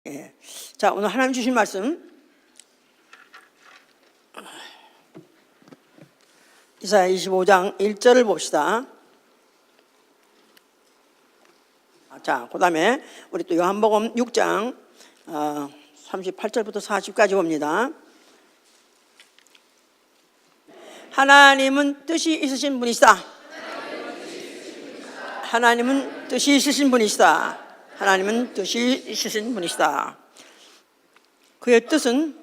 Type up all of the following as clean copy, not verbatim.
예. 자, 오늘 하나님 주신 말씀 이사야 25장 1절을 봅시다. 자, 그 다음에 우리 또 요한복음 6장 38절부터 40까지 봅니다. 하나님은 뜻이 있으신 분이시다. 하나님은 뜻이 있으신 분이시다. 하나님은 뜻이 있으신 분이시다. 그의 뜻은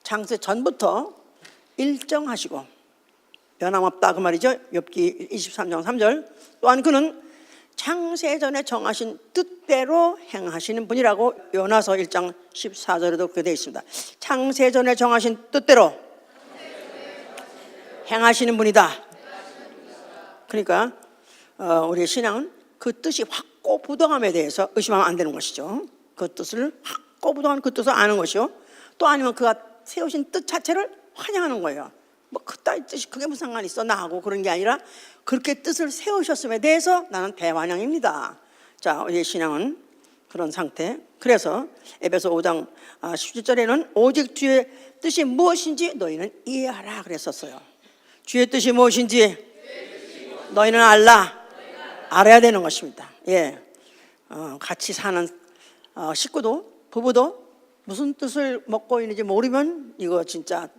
창세 전부터 일정하시고 변함없다 그 말이죠. 욥기 23장 3절. 또한 그는 창세 전에 정하신 뜻대로 행하시는 분이라고 요나서 1장 14절에도 그렇게 되어 있습니다. 창세 전에 정하신 뜻대로 행하시는 분이다. 그러니까 우리의 신앙은 그 뜻이 확고부동함에 대해서 의심하면 안 되는 것이죠. 그 뜻을 확고부동한 그 뜻을 아는 것이요. 또 아니면 그가 세우신 뜻 자체를 환영하는 거예요. 뭐 그따위 뜻이 그게 무슨 상관이 있어 나하고 그런 게 아니라 그렇게 뜻을 세우셨음에 대해서 나는 대환영입니다. 자, 우리의 신앙은 그런 상태. 그래서 에베소 5장 17절에는 오직 주의 뜻이 무엇인지 너희는 이해하라 그랬었어요. 주의 뜻이 무엇인지 너희는 알아야 되는 것입니다. 예, 같이 사는 식구도 부부도 무슨 뜻을 먹고 있는지 모르면 이거 진짜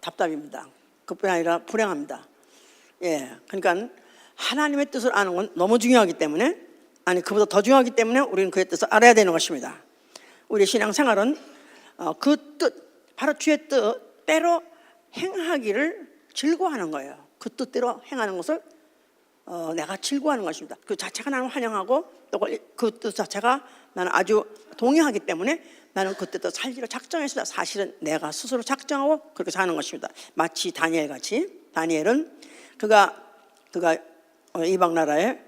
답답입니다. 그뿐 아니라 불행합니다. 예, 그러니까 하나님의 뜻을 아는 건 너무 중요하기 때문에, 아니 그보다 더 중요하기 때문에 우리는 그의 뜻을 알아야 되는 것입니다. 우리 신앙생활은 그 뜻, 바로 주의 뜻대로 행하기를 즐거워하는 거예요. 그 뜻대로 행하는 것을 내가 즐거워하는 것입니다. 그 자체가 나는 환영하고 또 그 뜻 자체가 나는 아주 동의하기 때문에 나는 그때도 살기로 작정했습니다. 사실은 내가 스스로 작정하고 그렇게 사는 것입니다. 마치 다니엘 같이. 다니엘은 그가 이방 나라에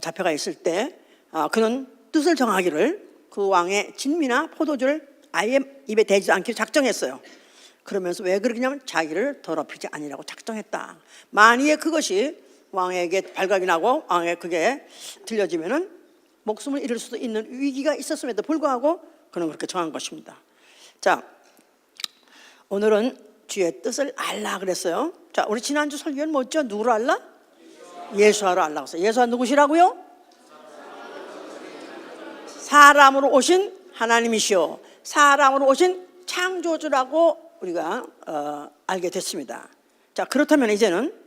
잡혀가 있을 때 그는 뜻을 정하기를 그 왕의 진미나 포도주를 아예 입에 대지 않기로 작정했어요. 그러면서 왜 그러냐면 자기를 더럽히지 아니라고 작정했다. 만약에 그것이 왕에게 발각이 나고 왕에게 그게 들려지면은 목숨을 잃을 수도 있는 위기가 있었음에도 불구하고 그는 그렇게 정한 것입니다. 자, 오늘은 주의 뜻을 알라 그랬어요. 자, 우리 지난주 설교는 뭐죠? 누구를 알라? 예수아를 알라고 했어요. 예수아 누구시라고요? 사람으로 오신 하나님이시오. 사람으로 오신 창조주라고 우리가 알게 됐습니다. 자, 그렇다면 이제는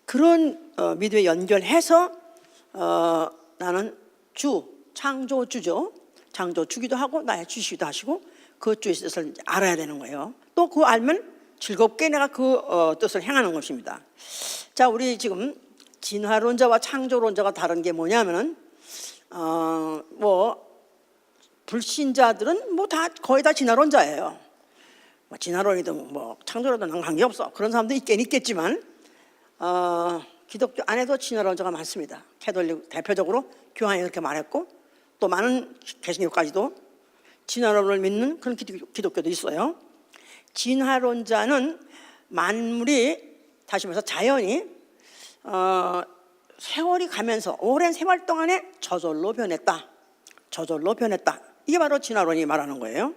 그런 믿음에 연결해서 나는 창조주죠. 창조주기도 하고 나의 주시기도 하시고 그 주의 뜻을 알아야 되는 거예요. 또 그거 알면 즐겁게 내가 그 뜻을 행하는 것입니다. 자, 우리 지금 진화론자와 창조론자가 다른 게 뭐냐면은 불신자들은 뭐 다 거의 다 진화론자예요. 뭐 진화론이든 뭐 창조론이든 난 관계없어. 그런 사람도 있겠지만 기독교 안에도 진화론자가 많습니다. 캐톨릭 대표적으로 교황이 그렇게 말했고 또 많은 개신교까지도 진화론을 믿는 그런 기독교도 있어요. 진화론자는 만물이, 다시 말해서 자연이 세월이 가면서 오랜 세월 동안에 저절로 변했다. 이게 바로 진화론이 말하는 거예요.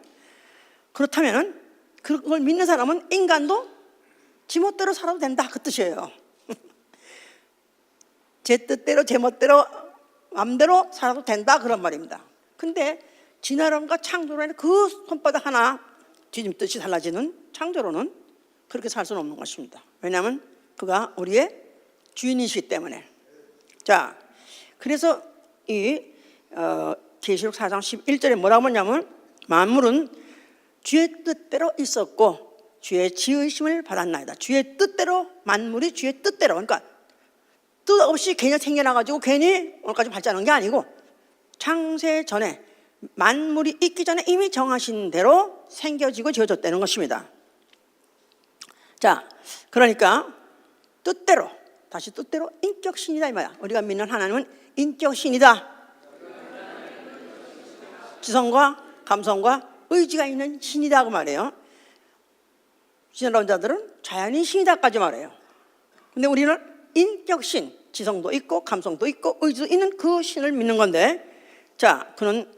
그렇다면 그걸 믿는 사람은 인간도 지멋대로 살아도 된다 그 뜻이에요. 제 뜻대로 제 멋대로 마음대로 살아도 된다 그런 말입니다. 근데 진화론과 창조론의 그 손바닥 하나 뒤집듯이 달라지는 창조론은 그렇게 살 수는 없는 것입니다. 왜냐하면 그가 우리의 주인이시기 때문에. 자, 그래서 이 계시록 4장 11절에 뭐라고 하냐면 만물은 주의 뜻대로 있었고 주의 지으심을 받았나이다. 주의 뜻대로, 만물이 주의 뜻대로, 그러니까 뜻 없이 괜히 생겨나가지고 괜히 오늘까지 발전한 게 아니고 창세 전에 만물이 있기 전에 이미 정하신 대로 생겨지고 지어졌다는 것입니다. 자, 그러니까 뜻대로, 다시 뜻대로 인격신이다 이 말이야. 우리가 믿는 하나님은 인격신이다. 지성과 감성과 의지가 있는 신이다 그 말이에요. 진화론자들은 자연인 신이다까지 말해요. 근데 우리는 인격신, 지성도 있고 감성도 있고 의지도 있는 그 신을 믿는 건데, 자, 그는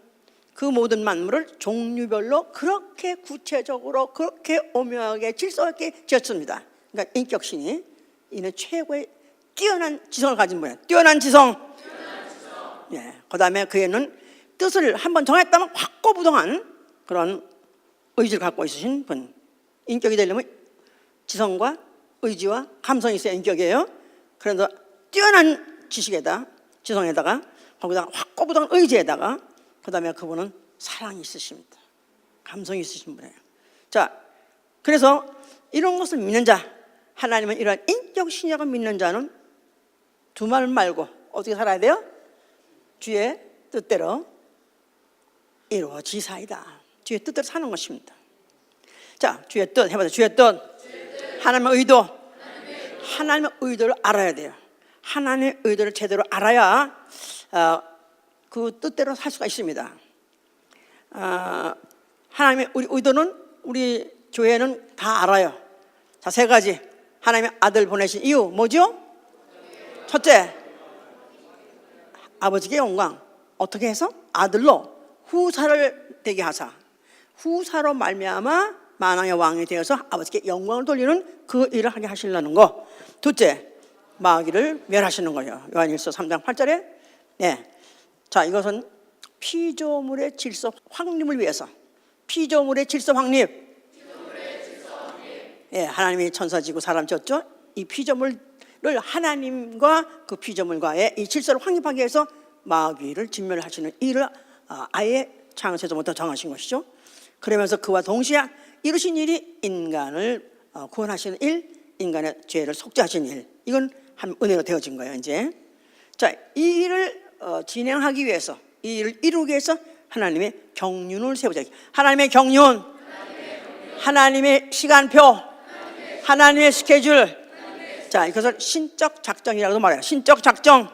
그 모든 만물을 종류별로 그렇게 구체적으로 그렇게 오묘하게 질서 있게 지었습니다. 그러니까 인격신이 이는 최고의 뛰어난 지성을 가진 분이에요. 뛰어난 지성. 예, 그다음에 그에는 뜻을 한번 정했다면 확고부동한 그런 의지를 갖고 있으신 분. 인격이 되려면 지성과 의지와 감성이 있어야 인격이에요. 그래서 뛰어난 지식에다 지성에다가 거기다가 확고부동한 의지에다가 그다음에 그분은 사랑이 있으십니다. 감성이 있으신 분이에요. 자, 그래서 이런 것을 믿는 자, 하나님은 이러한 인격 신약을 믿는 자는 두 말 말고 어떻게 살아야 돼요? 주의 뜻대로 이루어지사이다. 주의 뜻대로 사는 것입니다. 자, 주의 뜻 해보자. 주의 뜻. 하나님의 의도. 하나님의 의도를 알아야 돼요. 하나님의 의도를 제대로 알아야 그 뜻대로 살 수가 있습니다. 하나님의 우리 의도는 우리 교회는 다 알아요. 자, 세 가지. 하나님의 아들 보내신 이유 뭐죠? 첫째, 아버지께 영광. 어떻게 해서? 아들로 후사를 되게 하사, 후사로 말미암아 만왕의 왕이 되어서 아버지께 영광을 돌리는 그 일을 하게 하시려는 거. 둘째, 마귀를 멸하시는 거예요. 요한일서 3장 8절에. 네. 자, 이것은 피조물의 질서 확립을 위해서, 피조물의 질서 확립. 예, 하나님이 천사 지고 사람 졌죠. 이 피조물을 하나님과 그 피조물과의 이 질서를 확립하기 위해서 마귀를 진멸하시는 일을 아예 창세전부터 정하신 것이죠. 그러면서 그와 동시에 이루신 일이 인간을 구원하시는 일, 인간의 죄를 속죄하시는 일. 이건 한 은혜로 되어진 거예요. 이제 자, 이 일을 진행하기 위해서, 이 일을 이루기 위해서 하나님의 경륜을 세우자. 하나님의 경륜, 하나님의 시간표, 하나님의 스케줄. 자, 이것을 신적 작정이라고도 말해요. 신적 작정.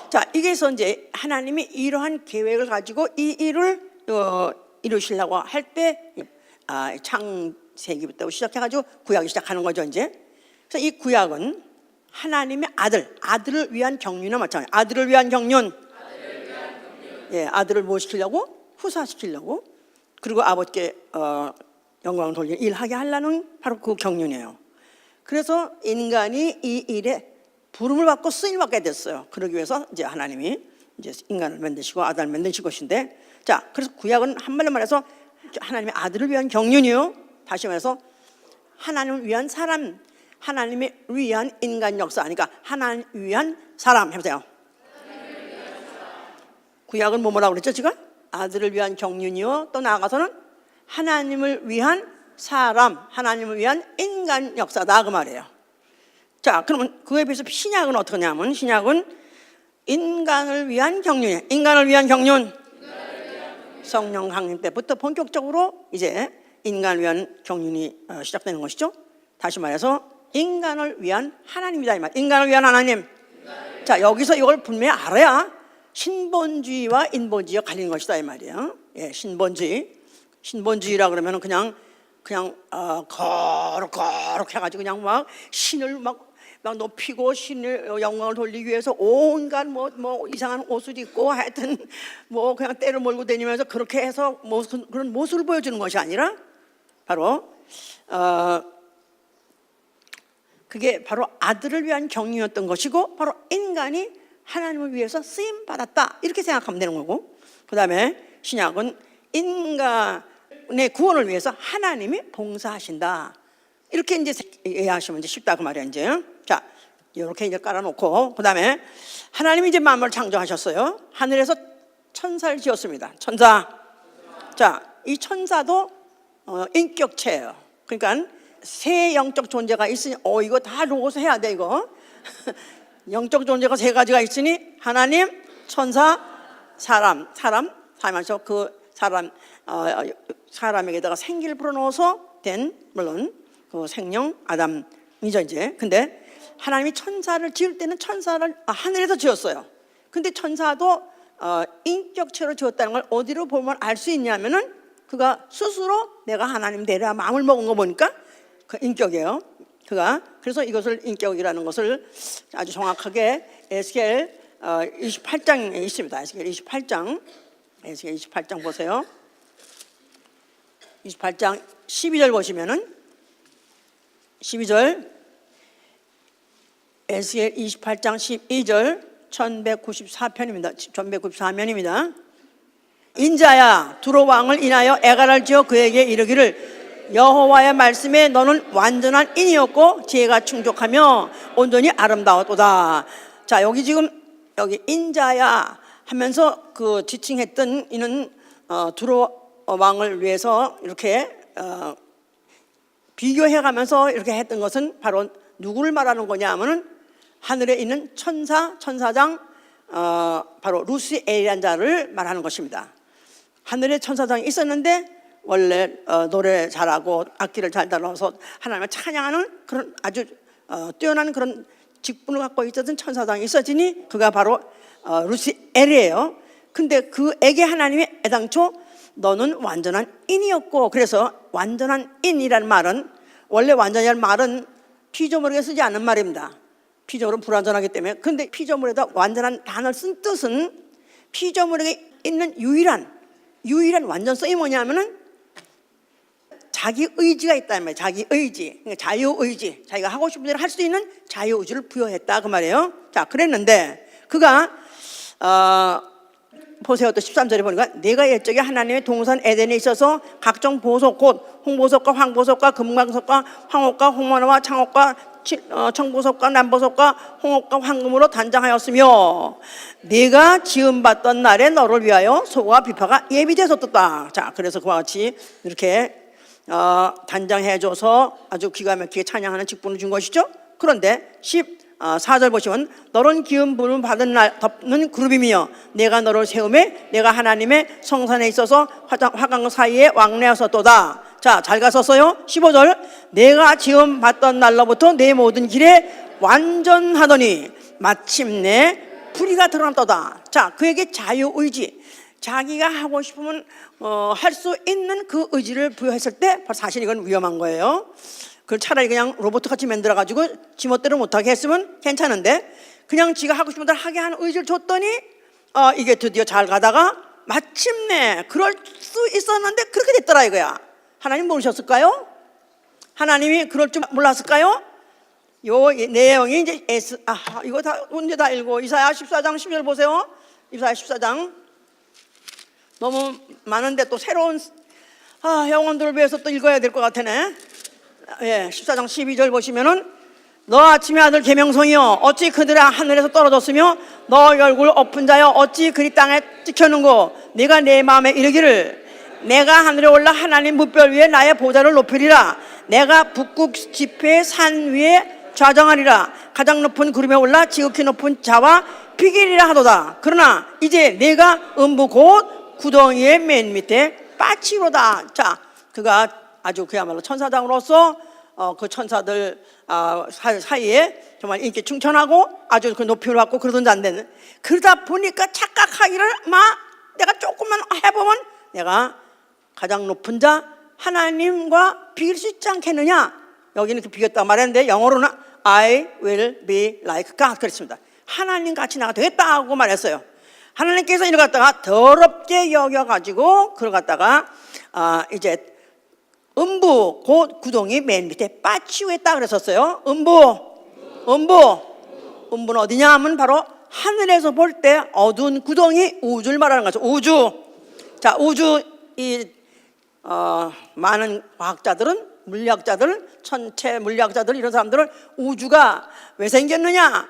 자, 이게서 이제 하나님이 이러한 계획을 가지고 이 일을 이루시려고 할 때 창세기부터 시작해가지고 구약이 시작하는 거죠. 이제 그래서 이 구약은 하나님의 아들을 위한 경륜이나 마찬가지. 아들을 위한 경륜. 예, 아들을 뭐 시키려고? 후사시키려고. 그리고 아버지께 영광을 돌리는 일하게 하려는 바로 그 경륜이에요. 그래서 인간이 이 일에 부름을 받고 쓰임을 받게 됐어요. 그러기 위해서 이제 하나님이 이제 인간을 만드시고 아들을 만드신 것인데, 자, 그래서 구약은 한말로 말해서 하나님의 아들을 위한 경륜이요. 다시 말해서 하나님을 위한 사람, 하나님을 위한 인간 역사, 그러니까 하나님을 위한 사람 해보세요. 구약은 뭐라고 그랬죠 지금? 아들을 위한 경륜이요. 또 나아가서는 하나님을 위한 사람, 하나님을 위한 인간 역사다 그 말이에요. 자, 그러면 그에 비해서 신약은 어떻게 하냐면, 신약은 인간을 위한 경륜이에요. 인간을 위한 경륜. 성령 강림 때부터 본격적으로 이제 인간을 위한 경륜이 시작되는 것이죠. 다시 말해서 인간을 위한 하나님이다 이 말. 인간을 위한 하나님. 자, 여기서 이걸 분명히 알아야 신본주의와 인본주의가 갈리는 것이다 이 말이에요. 예, 신본주의라 그러면 그냥 거룩 해가지고 그냥 막 신을 막 높이고 신을 영광을 돌리기 위해서 온갖 뭐 이상한 옷을 입고 하여튼 뭐 그냥 때를 몰고 다니면서 그렇게 해서 그런 모습을 보여주는 것이 아니라 바로 그게 바로 아들을 위한 경륜이었던 것이고, 바로 인간이 하나님을 위해서 쓰임 받았다 이렇게 생각하면 되는 거고, 그 다음에 신약은 인간의 구원을 위해서 하나님이 봉사하신다 이렇게 이제 이해하시면 이제 쉽다 그 말이에요. 이제 자, 이렇게 이제 깔아놓고, 그 다음에 하나님이 이제 만물을 창조하셨어요. 하늘에서 천사를 지었습니다. 천사. 자, 이 천사도 인격체예요. 그러니까 세 영적 존재가 있으니 이거 다 로고서 해야 돼 이거. 영적 존재가 세 가지가 있으니 하나님, 천사, 사람하면서 그 사람에게다가 생기를 불어넣어서 된 물론 그 생명 아담이죠 이제. 근데 하나님이 천사를 지을 때는 천사를 하늘에서 지었어요. 근데 천사도 인격체로 지었다는 걸 어디로 보면 알 수 있냐면은 그가 스스로 내가 하나님 되리라 마음을 먹은 거 보니까 그 인격이에요. 그래서 이것을 인격이라는 것을 아주 정확하게 에스겔 28장에 있습니다. 에스겔 28장 에스겔 28장 보세요. 28장 12절 보시면은 12절 에스겔 28장 12절 1194편입니다. 1194면입니다. 인자야 두로 왕을 인하여 애가를 지어 그에게 이르기를 여호와의 말씀에 너는 완전한 인이었고 지혜가 충족하며 온전히 아름다웠도다. 자, 여기 지금 여기 인자야 하면서 그 지칭했던 이는 두로 왕을 위해서 이렇게 비교해가면서 이렇게 했던 것은 바로 누구를 말하는 거냐 하면은 하늘에 있는 천사장 바로 루시엘이라는 자를 말하는 것입니다. 하늘에 천사장이 있었는데 원래 노래 잘하고 악기를 잘 다뤄서 하나님을 찬양하는 그런 아주 뛰어난 그런 직분을 갖고 있었던 천사장이 있었으니 그가 바로 루시엘이에요. 근데 그에게 하나님이 애당초 너는 완전한 인이었고, 그래서 완전한 인이라는 말은 원래 완전이라는 말은 피조물에게 쓰지 않는 말입니다. 피조물은 불완전하기 때문에. 근데 피조물에다 완전한 단어를 쓴 뜻은 피조물에게 있는 유일한 완전성이 뭐냐면은 자기 의지가 있다는 말이에요. 자기 의지, 그러니까 자유의지, 자기가 하고 싶은 대로 할 수 있는 자유의지를 부여했다 그 말이에요. 자, 그랬는데 그가 보세요. 또 13절에 보니까 내가 옛적에 하나님의 동산 에덴에 있어서 각종 보석 곧 홍보석과 황보석과 금광석과 황옥과 홍마나와 창옥과 청보석과 남보석과 홍옥과 황금으로 단장하였으며 네가 지음받던 날에 너를 위하여 소와 비파가 예비되어 떴다. 자, 그래서 그와 같이 이렇게 단장해줘서 아주 기가 막히게 찬양하는 직분을 준 것이죠. 그런데 14절 보시면 너는 기름 부음 받은 날 덮는 그룹이며 내가 너를 세우매 내가 하나님의 성산에 있어서 화강 사이에 왕래하였도다. 자, 잘 가셨어요. 15절 내가 지음 받던 날로부터 내 모든 길에 완전하더니 마침내 불의가 드러났도다. 자, 그에게 자유의지, 자기가 하고 싶으면 할 수 있는 그 의지를 부여했을 때 사실 이건 위험한 거예요. 그걸 차라리 그냥 로봇같이 만들어가지고 지멋대로 못하게 했으면 괜찮은데 그냥 지가 하고 싶은 대로 하게 하는 의지를 줬더니 이게 드디어 잘 가다가 마침내 그럴 수 있었는데 그렇게 됐더라 이거야. 하나님 모르셨을까요? 하나님이 그럴 줄 몰랐을까요? 요 내용이 이제 이거 다 언제 다 읽고 이사야 14장 10절 보세요. 이사야 14장 너무 많은데 또 새로운 영혼들을 위해서 또 읽어야 될 것 같으네. 예, 14장 12절 보시면은 너 아침의 아들 계명성이여 어찌 그들의 하늘에서 떨어졌으며 너 얼굴 엎은 자여 어찌 그리 땅에 찍혔는고 네가 내 마음에 이르기를 내가 하늘에 올라 하나님 무별 위에 나의 보좌를 높이리라 내가 북극 지폐의 산 위에 좌정하리라 가장 높은 구름에 올라 지극히 높은 자와 비길이라 하도다. 그러나 이제 내가 음부 곧 구덩이의 맨 밑에 빠치로다. 자, 그가 아주 그야말로 천사장으로서 그 천사들 사이에 정말 인기 충천하고 아주 그 높이를 받고 그러던 자인데 그러다 보니까 착각하기를 내가 조금만 해보면 내가 가장 높은 자 하나님과 비길 수 있지 않겠느냐. 여기는 이렇게 비겼다 말했는데 영어로는 I will be like God 그랬습니다. 하나님 같이 나가 되겠다고 말했어요. 하나님께서 이걸 갖다가 더럽게 여겨가지고 그걸 갖다가 이제 음부 곧 구덩이 맨 밑에 빠치우겠다 그랬었어요. 음부는 어디냐 하면 바로 하늘에서 볼 때 어두운 구덩이 우주를 말하는 거죠. 우주. 자, 우주 많은 과학자들은 물리학자들, 천체 물리학자들 이런 사람들은 우주가 왜 생겼느냐?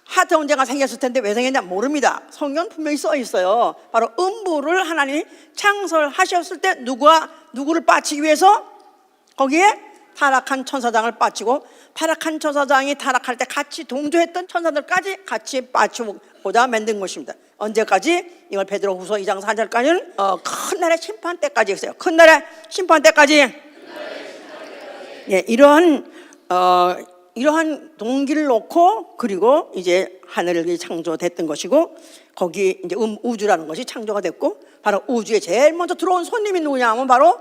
하트 언제가 생겼을 텐데 왜 생겼냐 모릅니다. 성경 분명히 써 있어요. 바로 음부를 하나님이 창설하셨을 때 누구를 빠치기 위해서 거기에 타락한 천사장을 빠치고 타락한 천사장이 타락할 때 같이 동조했던 천사들까지 같이 빠치고자 만든 것입니다. 언제까지? 이걸 베드로후서 2장 4절까지는 큰 날의 심판 때까지 했어요. 큰 날의 심판 때까지. 예, 이러한 동기를 놓고 그리고 이제 하늘이 창조됐던 것이고 거기 이제 우주라는 것이 창조가 됐고 바로 우주에 제일 먼저 들어온 손님이 누구냐 하면 바로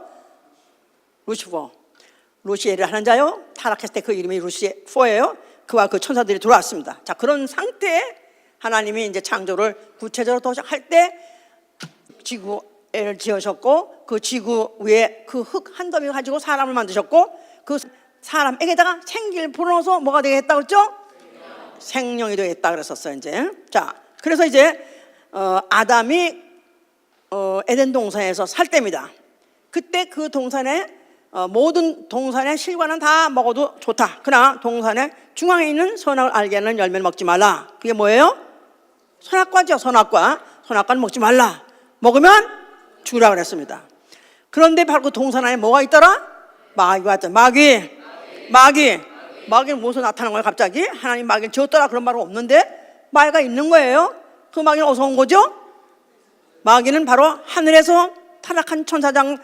루시엘을 하는 자요. 타락했을 때 그 이름이 루시퍼예요. 그와 그 천사들이 들어왔습니다. 자, 그런 상태에 하나님이 이제 창조를 구체적으로 도착할 때 지구를 지으셨고 그 지구 위에 그 흙 한 더미 가지고 사람을 만드셨고 그 사람에게다가 생기를 불어넣어서 뭐가 되겠다 그랬죠? 생명이 되겠다 그랬었어요. 이제 자, 그래서 이제 아담이 에덴 동산에서 살 때입니다. 그때 그 동산에 모든 동산의 실과는 다 먹어도 좋다. 그러나 동산의 중앙에 있는 선악을 알게 하는 열매를 먹지 말라. 그게 뭐예요? 선악과죠. 선악과는 먹지 말라. 먹으면 죽으라 그랬습니다. 그런데 바로 그 동산 안에 뭐가 있더라? 마귀가 있다. 마귀는 무엇으로 나타난 거예요? 갑자기 하나님 마귀를 지었더라 그런 말은 없는데 마귀가 있는 거예요. 그 마귀는 어디서 온 거죠? 마귀는 바로 하늘에서 타락한 천사장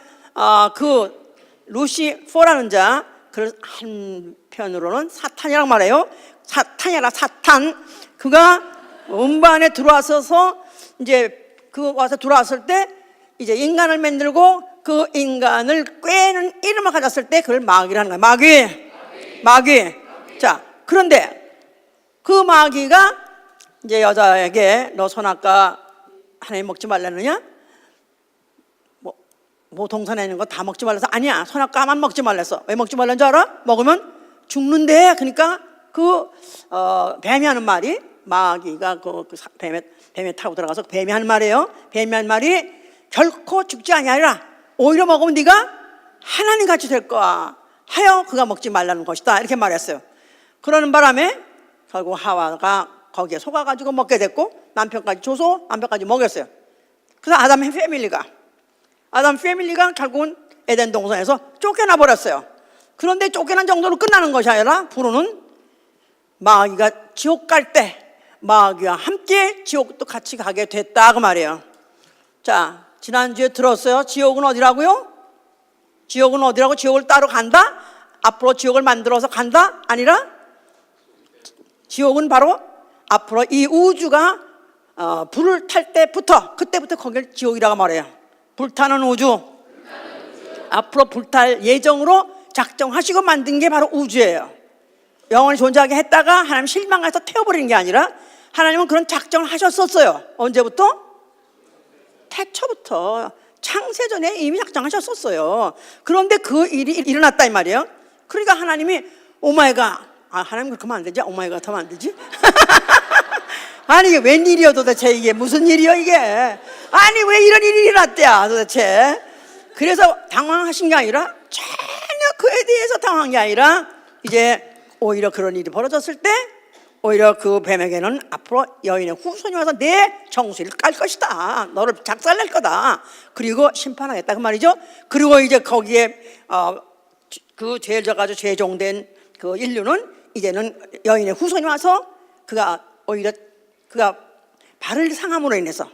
그 루시퍼라는 자, 그 한편으로는 사탄이라고 말해요. 사탄. 그가 음반에 들어와서 이제 그 와서 들어왔을 때 이제 인간을 만들고 그 인간을 꿰는 이름을 가졌을 때 그걸 마귀라는 거예요. 마귀. 자, 그런데 그 마귀가 이제 여자에게 너 선악과 하나님 먹지 말라느냐? 뭐 동산에 있는 거 다 먹지 말라서 아니야. 선악과만 먹지 말랬어. 왜 먹지 말라는 줄 알아? 먹으면 죽는데. 그러니까 그 뱀이 하는 말이 마귀가 그 뱀에 타고 들어가서 뱀이 하는 말이에요. 뱀이 하는 말이 결코 죽지 아니하리라. 오히려 먹으면 네가 하나님 같이 될 거야 하여 그가 먹지 말라는 것이다. 이렇게 말했어요. 그러는 바람에 결국 하와가 거기에 속아가지고 먹게 됐고 남편까지 줘서 남편까지 먹였어요. 그래서 아담 패밀리가 결국은 에덴 동산에서 쫓겨나 버렸어요. 그런데 쫓겨난 정도로 끝나는 것이 아니라 부르는 마귀가 지옥 갈 때 마귀와 함께 지옥도 같이 가게 됐다 그 말이에요. 자, 지난주에 들었어요. 지옥은 어디라고요? 지옥을 따로 간다? 앞으로 지옥을 만들어서 간다? 아니라 지옥은 바로 앞으로 이 우주가 불을 탈 때부터 그때부터 거기를 지옥이라고 말해요. 불타는 우주. 앞으로 불탈 예정으로 작정하시고 만든 게 바로 우주예요. 영원히 존재하게 했다가 하나님 실망해서 태워버리는 게 아니라 하나님은 그런 작정을 하셨었어요. 언제부터? 태초부터 창세전에 이미 작정하셨었어요. 그런데 그 일이 일어났다 이 말이에요. 그러니까 하나님이 오마이갓, 하나님 그렇게 하면 안 되지? 오마이갓 하면 안 되지? 아니 이게 웬일이요 도대체? 이게 무슨 일이요 이게? 아니 왜 이런 일이 일어났대야 도대체? 그래서 당황하신 게 아니라 전혀 그에 대해서 당황한 게 아니라 이제 오히려 그런 일이 벌어졌을 때 오히려 그 뱀에게는 앞으로 여인의 후손이 와서 내 정수리를 깔 것이다. 너를 작살낼 거다. 그리고 심판하겠다 그 말이죠. 그리고 이제 거기에 그 죄를 져가지고 죄종된 그 인류는 이제는 여인의 후손이 와서 그가 오히려 그가 발을 상함으로 인해서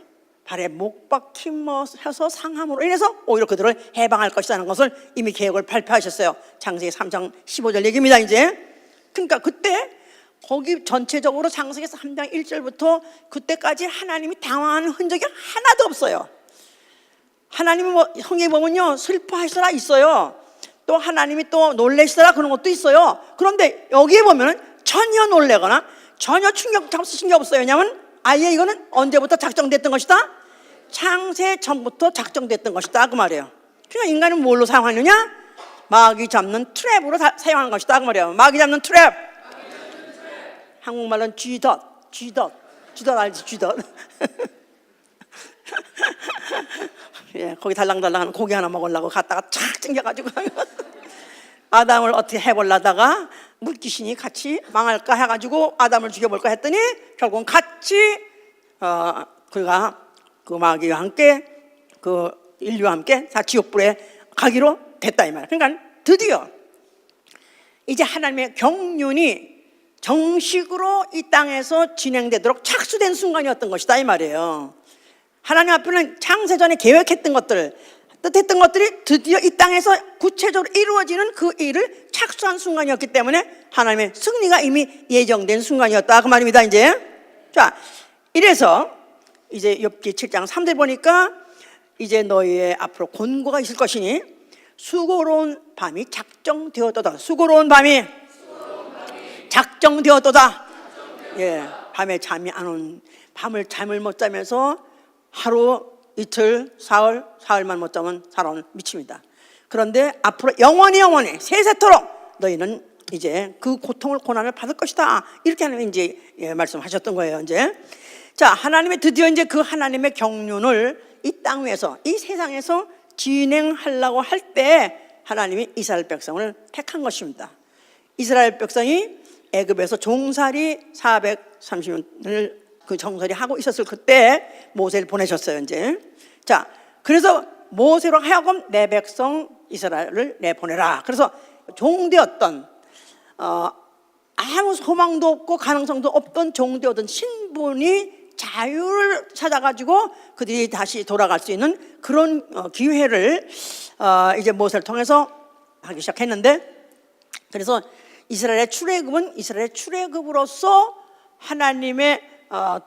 발에 못 박힘어서 상함으로 인해서 오히려 그들을 해방할 것이라는 것을 이미 계획을 발표하셨어요. 창세기 3장 15절 얘기입니다. 이제 그러니까 그때 거기 전체적으로 창세기 3장 1절부터 그때까지 하나님이 당황하는 흔적이 하나도 없어요. 하나님이 뭐 성경에 보면요 슬퍼하시더라 있어요. 또 하나님이 또 놀라시더라 그런 것도 있어요. 그런데 여기에 보면은 전혀 놀래거나 전혀 충격 잡수신 게 없어요. 왜냐하면 아예 이거는 언제부터 작정됐던 것이다? 창세 전부터 작정됐던 것이다 그 말이에요. 그러니까 인간은 뭘로 사용하느냐? 마귀 잡는 트랩으로 사용하는 것이다 그 말이에요. 마귀 잡는 트랩. 한국말로는 쥐덫 알지? 쥐덫. 예, 거기 달랑달랑하는 고기 하나 먹으려고 갔다가 착 찡겨가지고 아담을 어떻게 해보려다가 물귀신이 같이 망할까 해가지고 아담을 죽여볼까 했더니 결국은 같이 그가 그 마귀와 함께 그 인류와 함께 다 지옥불에 가기로 됐다 이 말이야. 그러니까 드디어 이제 하나님의 경륜이 정식으로 이 땅에서 진행되도록 착수된 순간이었던 것이다 이 말이에요. 하나님 앞에는 창세전에 계획했던 것들, 뜻했던 것들이 드디어 이 땅에서 구체적으로 이루어지는 그 일을 착수한 순간이었기 때문에 하나님의 승리가 이미 예정된 순간이었다 그 말입니다. 이제 자, 이래서 이제 욥기 7장 3절 보니까 이제 너희의 앞으로 곤고가 있을 것이니 수고로운 밤이 작정되었도다. 수고로운 밤이 작정되었도다. 예, 밤에 잠이 안 온, 밤을 잠을 못 자면서 하루 이틀, 사흘만 못 자면 사람은 미칩니다. 그런데 앞으로 영원히 세세토록 너희는 이제 그 고통을 고난을 받을 것이다. 이렇게 하나님 이제 말씀하셨던 거예요. 이제 자, 하나님의 드디어 이제 그 하나님의 경륜을 이 땅 위에서 이 세상에서 진행하려고 할 때 하나님이 이스라엘 백성을 택한 것입니다. 이스라엘 백성이 애굽에서 종살이 430년을 그 종살이 하고 있었을 그때 모세를 보내셨어요. 이제 자, 그래서 모세로 하여금 내 백성 이스라엘을 내보내라. 그래서 종되었던 아무 소망도 없고 가능성도 없던 종되었던 신분이 자유를 찾아가지고 그들이 다시 돌아갈 수 있는 그런 기회를 이제 모세를 통해서 하기 시작했는데, 그래서 이스라엘의 출애굽은 이스라엘의 출애굽으로서 하나님의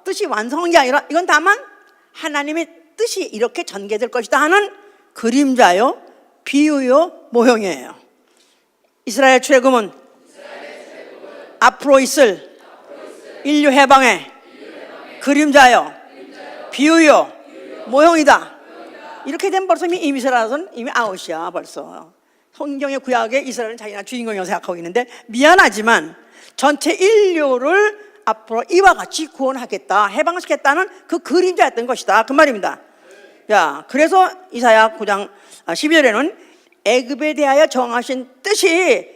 뜻이 완성한 게 아니라 이건 다만 하나님의 뜻이 이렇게 전개될 것이다 하는 그림자요, 비유요, 모형이에요. 이스라엘 출애굽은 앞으로 있을 인류 해방의 그림자요, 비유요, 모형이다. 이렇게 된 벌써 이미 이스라엘은 이미 아웃이야. 벌써 성경의 구약에 이스라엘은 자기가 주인공이라고 생각하고 있는데, 미안하지만 전체 인류를 앞으로 이와 같이 구원하겠다, 해방시켰다는 그 그림자였던 것이다, 그 말입니다. 자, 그래서 이사야 9장 12절에는 애굽에 대하여 정하신 뜻이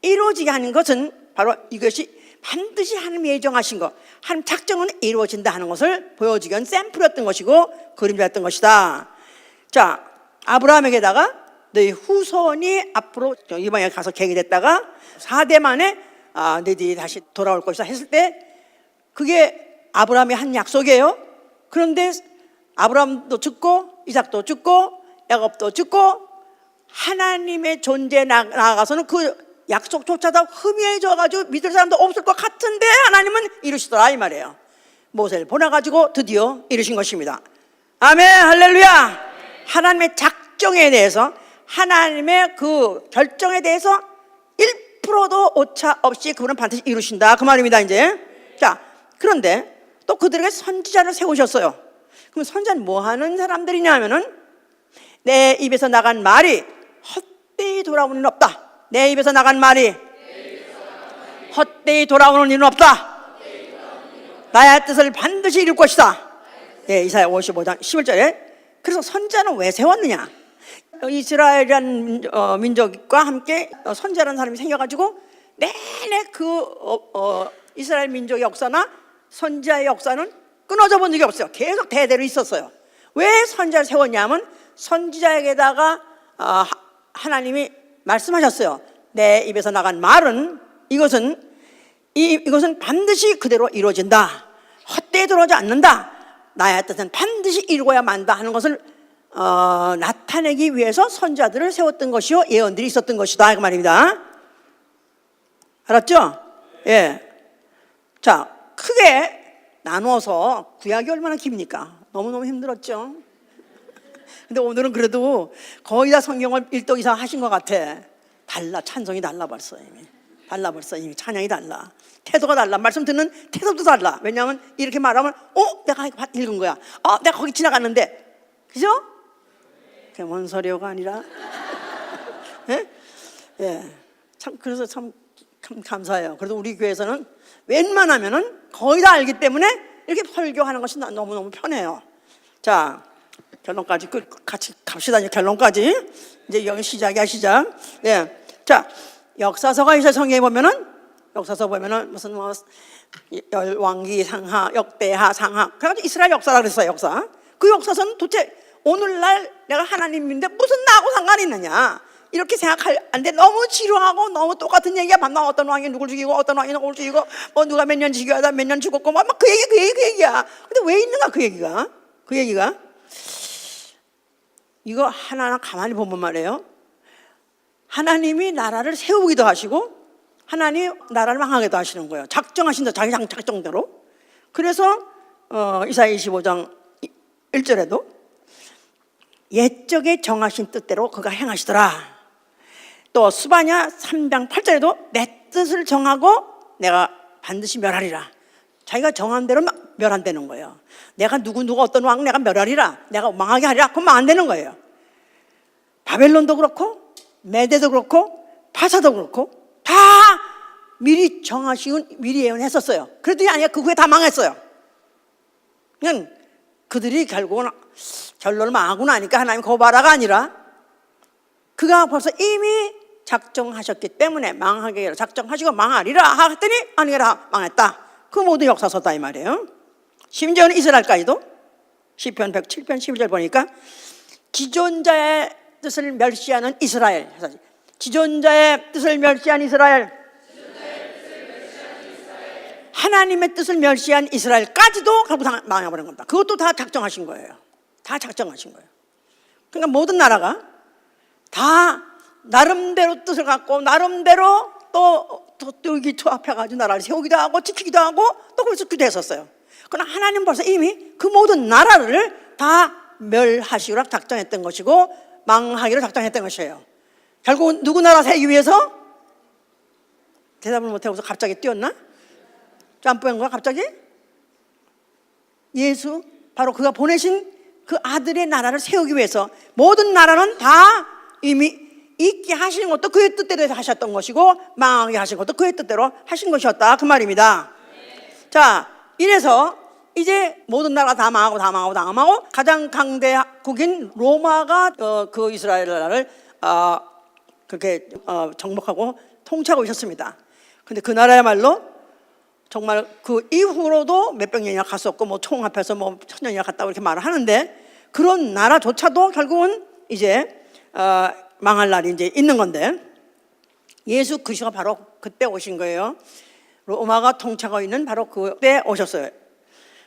이루어지게 하는 것은 바로 이것이 반드시 하나님이 예정하신 것, 하나님 작정은 이루어진다 하는 것을 보여주기 위한 샘플이었던 것이고 그림자였던 것이다. 자, 아브라함에게다가 너희 후손이 앞으로 이방에 가서 갱이됐다가 4대 만에 너희들이 다시 돌아올 것이다 했을 때 그게 아브라함이 한 약속이에요. 그런데 아브라함도 죽고 이삭도 죽고 야곱도 죽고 하나님의 존재에 나아가서는 그 약속조차도 희미해져가지고 믿을 사람도 없을 것 같은데 하나님은 이루시더라, 이 말이에요. 모세를 보내가지고 드디어 이루신 것입니다. 아멘, 할렐루야. 하나님의 작정에 대해서, 하나님의 그 결정에 대해서 1%도 오차 없이 그분은 반드시 이루신다, 그 말입니다. 이제 자, 그런데 또 그들에게 선지자를 세우셨어요. 그럼 선지자는 뭐 하는 사람들이냐 하면은 내 입에서 나간 말이 헛되이 돌아오는 일은 없다. 내 입에서 나간 말이 헛되이 돌아오는 일은 없다. 나의 뜻을 반드시 이룰 것이다. 네, 이사야 55장 11절에. 그래서 선지자는 왜 세웠느냐? 이스라엘이라는 민족과 함께 선지자라는 사람이 생겨가지고 내내 그 이스라엘 민족의 역사나 선지자의 역사는 끊어져 본 적이 없어요. 계속 대대로 있었어요. 왜 선지자를 세웠냐면 선지자에게다가 하나님이 말씀하셨어요. 내 입에서 나간 말은 이것은 반드시 그대로 이루어진다. 헛되이 들어오지 않는다. 나의 뜻은 반드시 이루어야 만다 하는 것을 나타내기 위해서 선지자들을 세웠던 것이요, 예언들이 있었던 것이다, 그 말입니다. 알았죠? 예. 자, 크게 나눠서 구약이 얼마나 깁니까? 너무너무 힘들었죠? 근데 오늘은 그래도 거의 다 성경을 1도 이상 하신 것 같아. 달라, 찬송이 달라 벌써 이미. 달라 벌써 이미 찬양이 달라. 태도가 달라. 말씀 듣는 태도도 달라. 왜냐하면 이렇게 말하면 내가 이거 읽은 거야. 내가 거기 지나갔는데. 그죠? 그게 뭔 소리가 아니라. 예? 예. 참, 그래서 참 감사해요. 그래도 우리 교회에서는 웬만하면은 거의 다 알기 때문에 이렇게 설교하는 것이 너무너무 편해요. 자, 결론까지 같이 갑시다. 이제 결론까지. 이제 여기 시작이야, 시작. 예. 자, 역사서가 이제 성경에 보면은, 역사서 보면은 무슨 열왕기 상하, 역대하 상하, 그래가지고 이스라엘 역사라 그랬어요, 역사. 그 역사서는 도대체 오늘날 내가 하나님인데 무슨 나하고 상관이 있느냐, 이렇게 생각하는데 너무 지루하고 너무 똑같은 얘기야. 만나 어떤 왕이 누굴 죽이고 어떤 왕이 누굴 죽이고 뭐 누가 몇 년 죽여야 몇 년 죽었고 막 그 얘기야. 근데 왜 있는가 그 얘기가? 이거 하나하나 가만히 보면 말이에요. 하나님이 나라를 세우기도 하시고 하나님 나라를 망하기도 하시는 거예요. 작정하신다, 자기 작정대로. 그래서 이사야 25장 1절에도 옛적에 정하신 뜻대로 그가 행하시더라. 또 스바냐 3장 8절에도 내 뜻을 정하고 내가 반드시 멸하리라. 자기가 정한 대로 막 멸한다는 거예요. 내가 누구 어떤 왕 내가 멸하리라, 내가 망하게 하리라, 그럼 안 되는 거예요. 바벨론도 그렇고 메대도 그렇고 파사도 그렇고 다 미리 정하시고 미리 예언했었어요. 그랬더니 아니야, 그 후에 다 망했어요. 그냥 그들이 결국은 결론을 망하고 나니까 하나님 거봐라가 아니라 그가 벌써 이미 작정하셨기 때문에 망하게 작정하시고 망하리라 했더니 아니라 망했다. 그 모든 역사 썼다 이 말이에요. 심지어는 이스라엘까지도 시편 107편 11절 보니까 기존자의 뜻을 멸시하는 이스라엘, 기존자의 뜻을 멸시한 이스라엘, 하나님의 뜻을 멸시한 이스라엘까지도 결국 망해버린 겁니다. 그것도 다 작정하신 거예요. 다 작정하신 거예요. 그러니까 모든 나라가 다 나름대로 뜻을 갖고 나름대로 또 의기투합해가지고 나라를 세우기도 하고 지키기도 하고 또 그래서 기도했었어요. 그러나 하나님 벌써 이미 그 모든 나라를 다 멸하시기로 작정했던 것이고 망하기로 작정했던 것이에요. 결국 누구 나라 세우기 위해서? 대답을 못하고서 갑자기 뛰었나? 짬뽕한 거야 갑자기? 예수, 바로 그가 보내신 그 아들의 나라를 세우기 위해서 모든 나라는 다 이미 있게 하시는 것도 그의 뜻대로 하셨던 것이고 망하게 하신 것도 그의 뜻대로 하신 것이었다 그 말입니다. 자, 이래서 이제 모든 나라가 다 망하고 가장 강대국인 로마가 그 이스라엘 나라를 그렇게 정복하고 통치하고 있었습니다. 근데 그 나라야말로 정말 그 이후로도 몇백 년이나 갔었고 뭐 총합해서 뭐 천년이나 갔다고 이렇게 말을 하는데 그런 나라조차도 결국은 이제 망할 날이 이제 있는 건데 예수 그리스도가 바로 그때 오신 거예요. 로마가 통치하고 있는 바로 그때 오셨어요.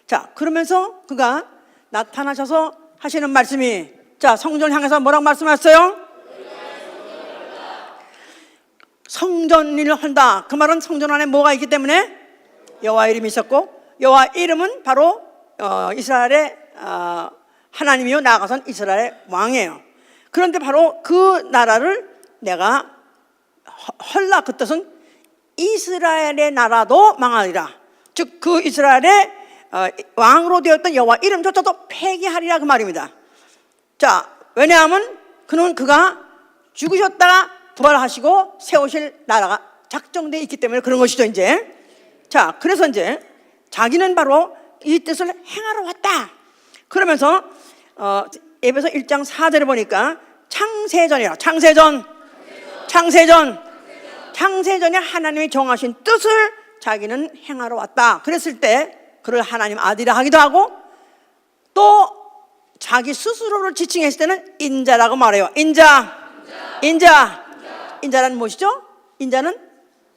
자, 그러면서 그가 나타나셔서 하시는 말씀이, 자, 성전을 향해서 뭐라고 말씀하셨어요? 성전 일을 한다. 그 말은 성전 안에 뭐가 있기 때문에 여호와 이름이 있었고 여호와 이름은 바로 이스라엘의 하나님이요 나아가선 이스라엘의 왕이에요. 그런데 바로 그 나라를 내가 헐라, 그 뜻은 이스라엘의 나라도 망하리라. 즉 그 이스라엘의 왕으로 되었던 여호와 이름조차도 폐기하리라 그 말입니다. 자, 왜냐하면 그가 죽으셨다가 부활하시고 세우실 나라가 작정되어 있기 때문에 그런 것이죠 이제. 자, 그래서 이제 자기는 바로 이 뜻을 행하러 왔다. 그러면서 에베소 1장 4절에 보니까 창세전이라, 창세전에 하나님이 정하신 뜻을 자기는 행하러 왔다. 그랬을 때 그를 하나님 아들이라 하기도 하고 또 자기 스스로를 지칭했을 때는 인자라고 말해요. 인자란 무엇이죠? 인자는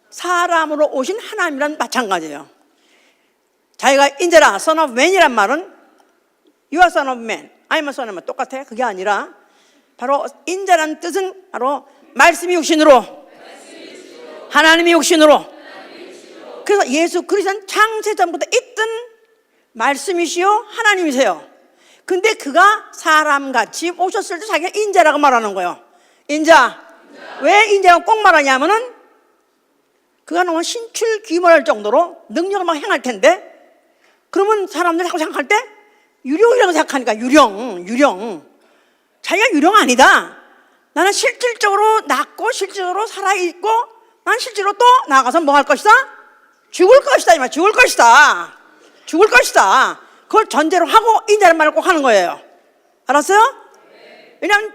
사람으로 오신 하나님이란 마찬가지예요. 자기가 인자라, son of man이란 말은 you are son of man, I'm a son of man 똑같아. 그게 아니라 바로 인자란 뜻은 바로 말씀이 육신으로, 하나님이 육신으로. 그래서 예수 그리스도는 창세전부터 있던 말씀이시요 하나님이세요. 근데 그가 사람같이 오셨을 때 자기가 인자라고 말하는 거예요. 인자. 왜 인자라고 꼭 말하냐면은 그가 너무 신출귀몰할 정도로 능력을 막 행할 텐데 그러면 사람들이 자꾸 생각할 때 유령이라고 생각하니까 유령. 자기가 유령 아니다. 나는 실질적으로 낫고 실질적으로 살아있고 난 실제로 또 나가서 뭐 할 것이다? 죽을 것이다. 이 말, 죽을 것이다. 그걸 전제로 하고 인자라는 말을 꼭 하는 거예요. 알았어요? 왜냐하면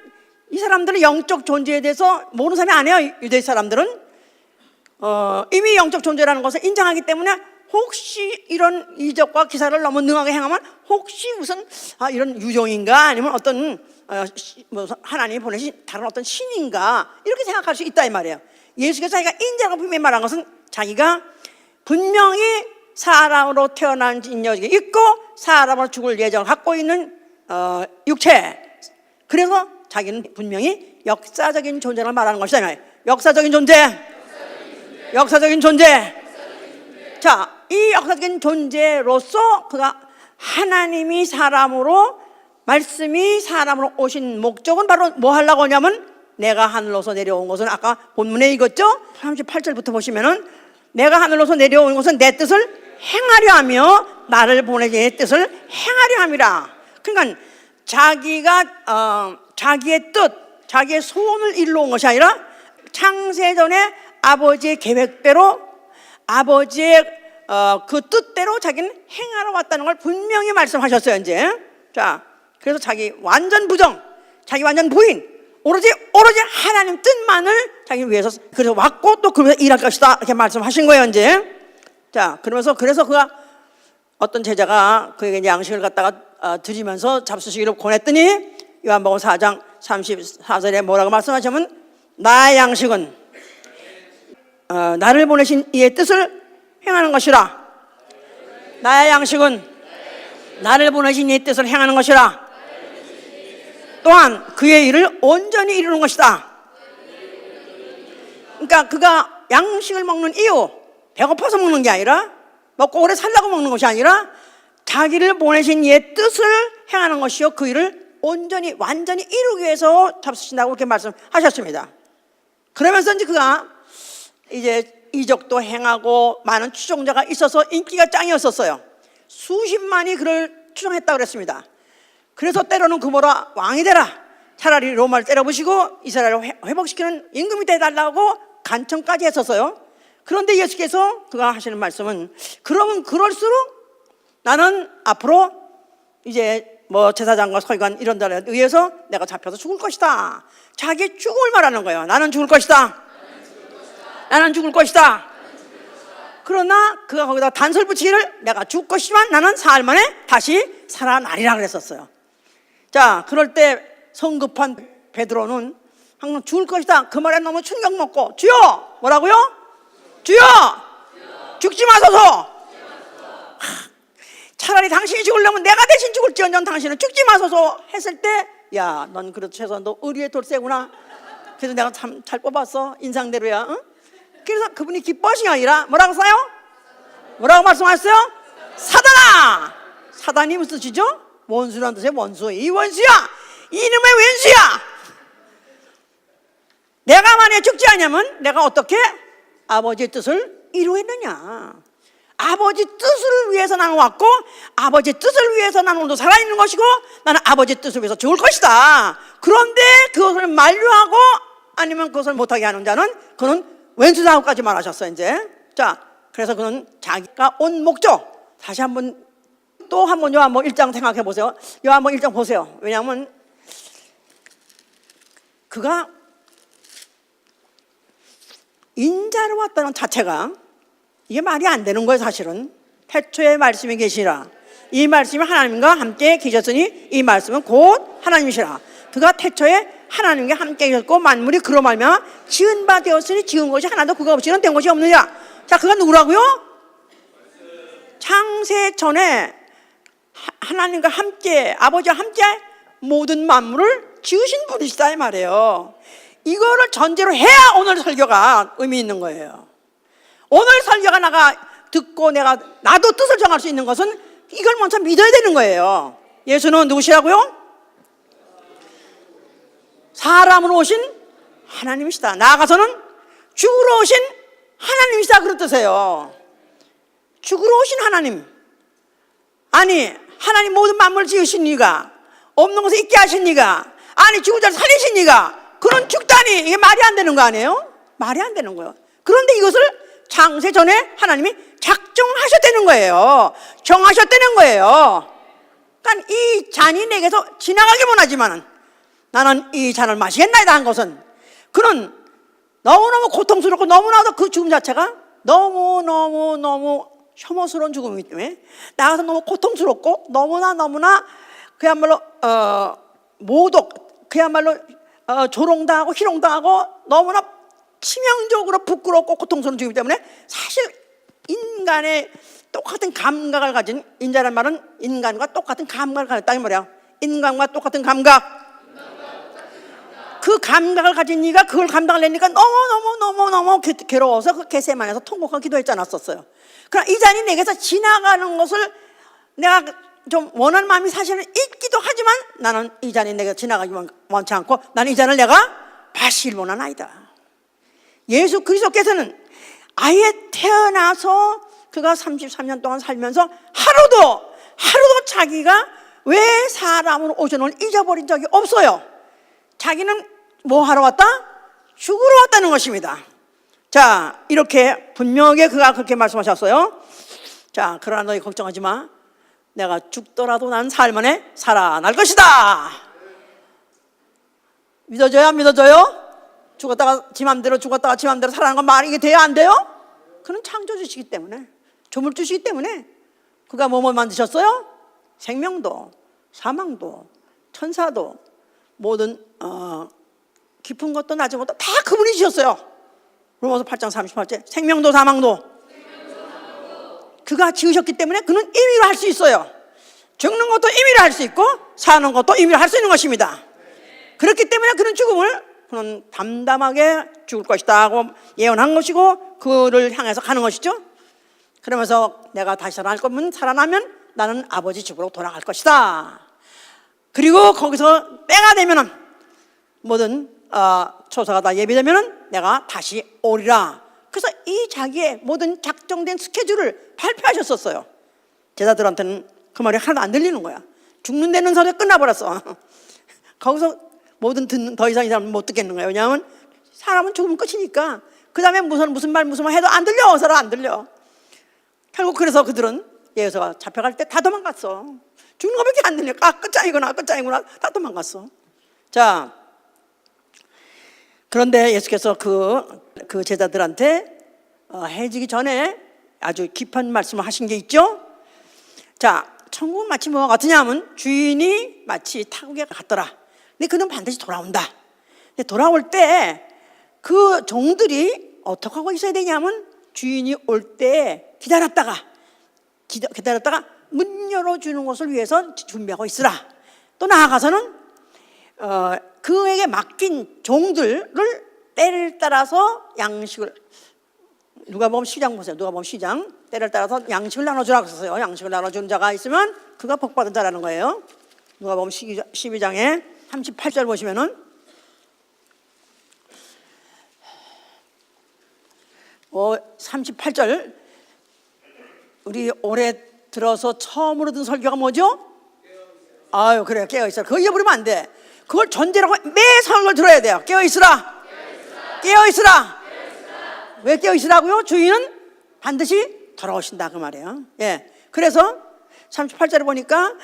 이 사람들은 영적 존재에 대해서 모르는 사람이 아니에요. 유대 사람들은 이미 영적 존재라는 것을 인정하기 때문에 혹시 이런 이적과 기사를 너무 능하게 행하면 혹시 무슨 이런 유령인가 아니면 어떤 하나님이 보내신 다른 어떤 신인가 이렇게 생각할 수 있다 이 말이에요. 예수께서 자기가 인자라고 분명히 말한 것은 자기가 분명히 사람으로 태어난 인력이 있고 사람으로 죽을 예정을 갖고 있는 육체. 그래서 자기는 분명히 역사적인 존재를 말하는 것이잖아요. 역사적인 존재. 자, 이 역사적인 존재로서 그가 하나님이 사람으로, 말씀이 사람으로 오신 목적은 바로 뭐 하려고 하냐면 내가 하늘로서 내려온 것은 아까 본문에 읽었죠? 38절부터 보시면은 내가 하늘로서 내려온 것은 내 뜻을 행하려 하며 나를 보내신 이의 뜻을 행하려 함이라. 그러니까 자기가 자기의 뜻, 자기의 소원을 이루러 온 것이 아니라 창세전에 아버지의 계획대로, 아버지의 그 뜻대로 자기는 행하러 왔다는 걸 분명히 말씀하셨어요. 이제 자, 그래서 자기 완전 부정, 자기 완전 부인, 오로지 하나님 뜻만을 자기 위해서 그래서 왔고 또 그래서 일할 것이다 이렇게 말씀하신 거예요. 이제 자, 그래서 그가 어떤 제자가 그에게 양식을 갖다가 드리면서 잡수시기를 권했더니 요한복음 4장 34절에 뭐라고 말씀하시면 나의 양식은 나를 보내신 이의 뜻을 행하는 것이라. 나의 양식은 나를 보내신 이의 뜻을 행하는 것이라. 또한 그의 일을 온전히 이루는 것이다. 그러니까 그가 양식을 먹는 이유, 배고파서 먹는 게 아니라, 먹고 오래 살라고 먹는 것이 아니라 자기를 보내신 이의 뜻을 행하는 것이요, 그 일을 온전히 완전히 이루기 위해서 잡수신다고 그렇게 말씀하셨습니다. 그러면서 이제 그가 이제 이적도 행하고 많은 추종자가 있어서 인기가 짱이었었어요. 수십만이 그를 추종했다고 그랬습니다. 그래서 때로는 그보다 왕이 되라, 차라리 로마를 때려부시고 이스라엘을 회복시키는 임금이 되달라고 간청까지 했었어요. 그런데 예수께서 그가 하시는 말씀은 그러면 그럴수록 나는 앞으로 이제 뭐 제사장과 서기관 이런 데에 의해서 내가 잡혀서 죽을 것이다. 자기의 죽음을 말하는 거예요. 나는 죽을 것이다. 나는 죽을 것이다. 그러나 그가 거기다 단서를 붙이기를 내가 죽을 것이지만 나는 사흘 만에 다시 살아나리라 그랬었어요. 자, 그럴 때 성급한 베드로는 항상 죽을 것이다 그 말에 너무 충격 먹고 주여 뭐라고요? 주여 죽지 마소서. 차라리 당신이 죽으려면 내가 대신 죽을지언정 당신은 죽지 마소서 했을 때 야, 넌 그래도 최소한 너 의리의 돌쇠구나. 그래서 내가 참 잘 뽑았어. 인상대로야. 응? 그래서 그분이 기뻐하신 게 아니라 뭐라고 써요? 뭐라고 말씀하셨어요? 사단아! 사단이 무슨 뜻이죠? 원수라는 뜻이에요. 원수. 이 원수야! 이놈의 원수야! 내가 만약에 죽지 않으면 내가 어떻게 아버지의 뜻을 이루었느냐. 아버지 뜻을 위해서 나는 왔고 아버지 뜻을 위해서 나는 오늘도 살아있는 것이고 나는 아버지 뜻을 위해서 죽을 것이다. 그런데 그것을 만류하고 아니면 그것을 못하게 하는 자는 그는 왼수다고까지 말하셨어요. 이제 자, 그래서 그는 자기가 온 목적 다시 한번 또 한번 요한복음 1장 생각해 보세요. 요한복음 1장 보세요. 왜냐하면 그가 인자로 왔다는 자체가 이게 말이 안 되는 거예요. 사실은 태초에 말씀이 계시라. 이 말씀이 하나님과 함께 계셨으니 이 말씀은 곧 하나님이시라. 그가 태초에 하나님과 함께 계셨고 만물이 그로 말미암아 지은 바 되었으니 지은 것이 하나도 그가 없이는 된 것이 없느니라. 자, 그가 누구라고요? 창세 전에 하나님과 함께 아버지와 함께 모든 만물을 지으신 분이시다 이 말이에요. 이거를 전제로 해야 오늘 설교가 의미 있는 거예요. 오늘 설교가 나가 듣고 나도 뜻을 정할 수 있는 것은 이걸 먼저 믿어야 되는 거예요. 예수는 누구시라고요? 사람으로 오신 하나님이시다. 나아가서는 죽으러 오신 하나님이시다 그런 뜻이에요. 죽으러 오신 하나님. 아니 하나님 모든 만물을 지으신 이가 없는 것을 있게 하신 이가 아니 죽은 자를 살리신 이가 그런 죽다니 이게 말이 안 되는 거 아니에요? 말이 안 되는 거예요. 그런데 이것을 창세 전에 하나님이 작정하셨다는 거예요. 정하셨다는 거예요. 그러니까 이 잔이 내게서 지나가기만 하지만 나는 이 잔을 마시겠나이다 한 것은 그는 너무너무 고통스럽고 너무나도 그 죽음 자체가 너무너무 혐오스러운 죽음이기 때문에 나가서 너무 고통스럽고 너무나 그야말로 모독 그야말로 조롱당하고 희롱당하고 너무나 치명적으로 부끄럽고 고통스러운 죽이기 때문에 사실 인간의 똑같은 감각을 가진 인자란 말은 인간과 똑같은 감각을 가졌다 이 말이야. 인간과 똑같은 감각. 그 감각을 가진 이가 그걸 감당을 내니까 너무 괴로워서 그 겟세마네에서 통곡하고 기도했지 않았었어요. 그러나 이 잔이 내게서 지나가는 것을 내가 좀 원하는 마음이 사실은 있기도 하지만 나는 이 잔이 내게 지나가기 원치 않고 나는 이 잔을 내가 마시길 원하나이다. 예수 그리스도께서는 아예 태어나서 그가 33년 동안 살면서 하루도 자기가 왜 사람으로 오셔는 잊어버린 적이 없어요. 자기는 뭐 하러 왔다? 죽으러 왔다는 것입니다. 자, 이렇게 분명하게 그가 그렇게 말씀하셨어요. 자, 그러나 너희 걱정하지 마. 내가 죽더라도 난 사흘 만에 살아날 것이다. 믿어져요? 안 믿어져요? 죽었다가 지 맘대로 살아나는 건 말이 이게 돼야 안 돼요? 그는 창조주시기 때문에, 조물주시기 때문에 그가 뭐 만드셨어요? 생명도, 사망도, 천사도, 모든 깊은 것도 낮은 것도 다 그분이 지셨어요. 로마서 8장 38절 생명도 사망도 그가 지으셨기 때문에 그는 임의로 할 수 있어요. 죽는 것도 임의로 할 수 있고 사는 것도 임의로 할 수 있는 것입니다. 그렇기 때문에 그는 담담하게 죽을 것이다 하고 예언한 것이고 그를 향해서 가는 것이죠. 그러면서 내가 다시 살아날 거면 살아나면 나는 아버지 집으로 돌아갈 것이다. 그리고 거기서 때가 되면은 모든 초사가 다 예비되면은 내가 다시 오리라. 그래서 이 자기의 모든 작정된 스케줄을 발표하셨었어요. 제자들한테는 그 말이 하나도 안 들리는 거야. 죽는 데는 소리 끝나버렸어. 거기서 더 이상 이 사람은 못 듣겠는 거예요. 왜냐하면 사람은 죽으면 끝이니까 그 다음에 무슨 말 해도 안 들려. 서로 안 들려. 결국 그래서 그들은 예수가 잡혀갈 때 다 도망갔어. 죽는 거밖에 안 들려. 끝장이구나 다 도망갔어. 자, 그런데 예수께서 그 제자들한테 해지기 전에 아주 깊은 말씀을 하신 게 있죠. 자, 천국은 마치 뭐가 같으냐 하면 주인이 마치 타국에 갔더라. 근데 그는 반드시 돌아온다. 근데 돌아올 때 그 종들이 어떻게 하고 있어야 되냐면 주인이 올 때 기다렸다가 문 열어주는 것을 위해서 준비하고 있으라. 또 나아가서는 그에게 맡긴 종들을 때를 따라서 양식을, 누가복음 10장 보세요. 누가복음 10장 때를 따라서 양식을 나눠주라고 했어요. 양식을 나눠주는 자가 있으면 그가 복받은 자라는 거예요. 누가복음 12장에 38절 보시면은 38절 우리 올해 들어서 처음으로 든 설교가 뭐죠? 아유, 그래요. 깨어있어라. 그거 잊어버리면 안 돼. 그걸 전제라고 매 설교를 들어야 돼요. 깨어있으라. 깨어있으라. 왜 깨어있으라고요? 주인은 반드시 돌아오신다 그 말이에요. 예. 그래서 38절에 보니까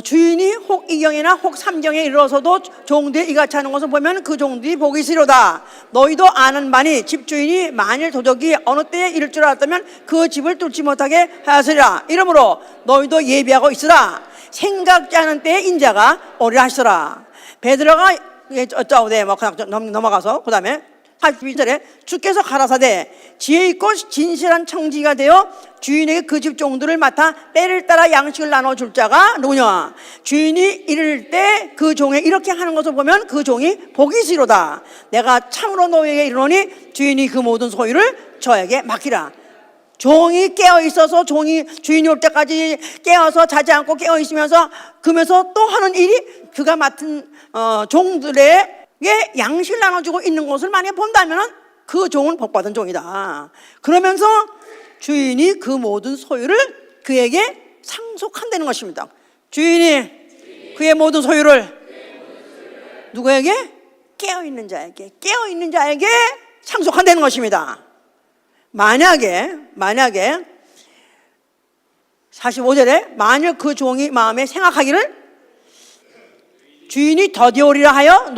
주인이 혹 2경이나 혹 3경에 이르러서도 종들이 이같이 하는 것을 보면 그 종들이 복이 있으리로다. 너희도 아는 바니 집주인이 만일 도적이 어느 때에 이를 줄 알았다면 그 집을 뚫지 못하게 하였으리라. 이러므로 너희도 예비하고 있으라. 생각지 않은 때에 인자가 오리라 하시더라. 베드로가 어쩌오되 넘어가서 그 다음에 82절에 주께서 가라사대 지혜 있고 진실한 청지가 되어 주인에게 그 집 종들을 맡아 때를 따라 양식을 나눠줄 자가 누구냐. 주인이 이를 때 그 종에 이렇게 하는 것을 보면 그 종이 복이 있으리로다. 내가 참으로 너희에게 이르노니 주인이 그 모든 소유를 저에게 맡기라. 종이 깨어있어서 주인이 올 때까지 깨어서 자지 않고 깨어있으면서 그러면서 또 하는 일이 그가 맡은 종들의 양식을 나눠주고 있는 것을 만약에 본다면 그 종은 복받은 종이다. 그러면서 주인이 그 모든 소유를 그에게 상속한다는 것입니다. 주인이 그의 모든 소유를 누구에게? 깨어있는 자에게 상속한다는 것입니다. 만약에 45절에 만일 그 종이 마음에 생각하기를 주인이 더디오리라 하여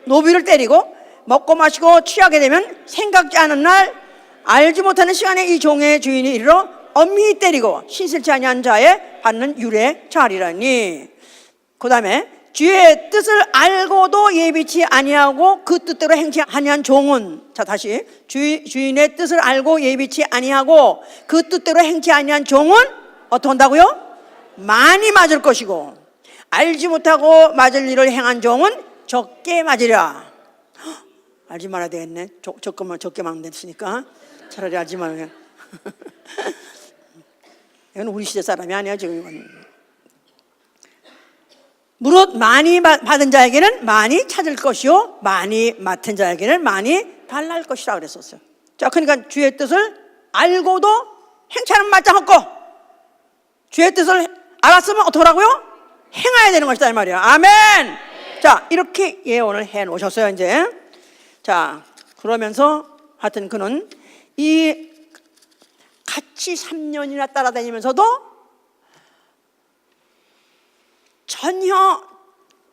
노비를 때리고 먹고 마시고 취하게 되면 생각지 않은 날 알지 못하는 시간에 이 종의 주인이 이르러 엄히 때리고 신실치 아니한 자에 받는 유례에 처하리라니. 그 다음에 주의 뜻을 알고도 예비치 아니하고 그 뜻대로 행치 아니한 종은, 자 다시 주인의 뜻을 알고 예비치 아니하고 그 뜻대로 행치 아니한 종은 어떻게 한다고요? 많이 맞을 것이고 알지 못하고 맞을 일을 행한 종은 적게 맞으리라. 알지 말아야 되겠네. 적게만 됐으니까 차라리 알지 말아야. 이건 우리 시대 사람이 아니야 지금. 이건 무릇 많이 받은 자에게는 많이 찾을 것이요 많이 맡은 자에게는 많이 달랄 것이라 그랬었어요. 자, 그러니까 주의 뜻을 알고도 행차는 말짱 없고 주의 뜻을 알았으면 어떻게 하라고요? 행해야 되는 것이다 이 말이에요. 아멘. 자, 이렇게 예언을 해 놓으셨어요 이제. 자, 그러면서 하여튼 그는 이 같이 3년이나 따라다니면서도 전혀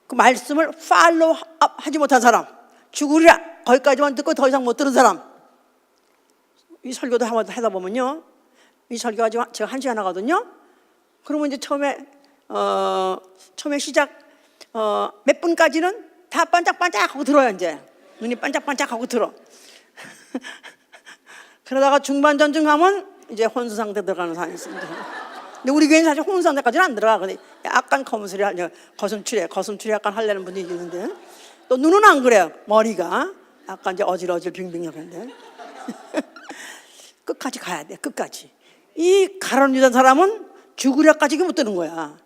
그 말씀을 팔로우 하지 못한 사람, 죽으리라 거기까지만 듣고 더 이상 못 들은 사람. 이 설교도 한번 하다 보면요, 이 설교가 지금 제가 1시간 하거든요. 그러면 이제 처음에 시작 몇 분까지는 다 반짝반짝하고 들어요. 이제 눈이 반짝반짝하고 들어. 그러다가 중반 전쯤 가면 이제 혼수 상태 들어가는 사람이 있습니다. 근데 우리 교회는 사실 혼수 상태까지는 안 들어가. 근데 약간 거슴투리 약간 하려는 분이 있는데, 또 눈은 안 그래요. 머리가 약간 이제 어질어질 빙빙하는데 끝까지 가야 돼. 끝까지. 이 가론유다 사람은 죽으려까지 못 드는 거야.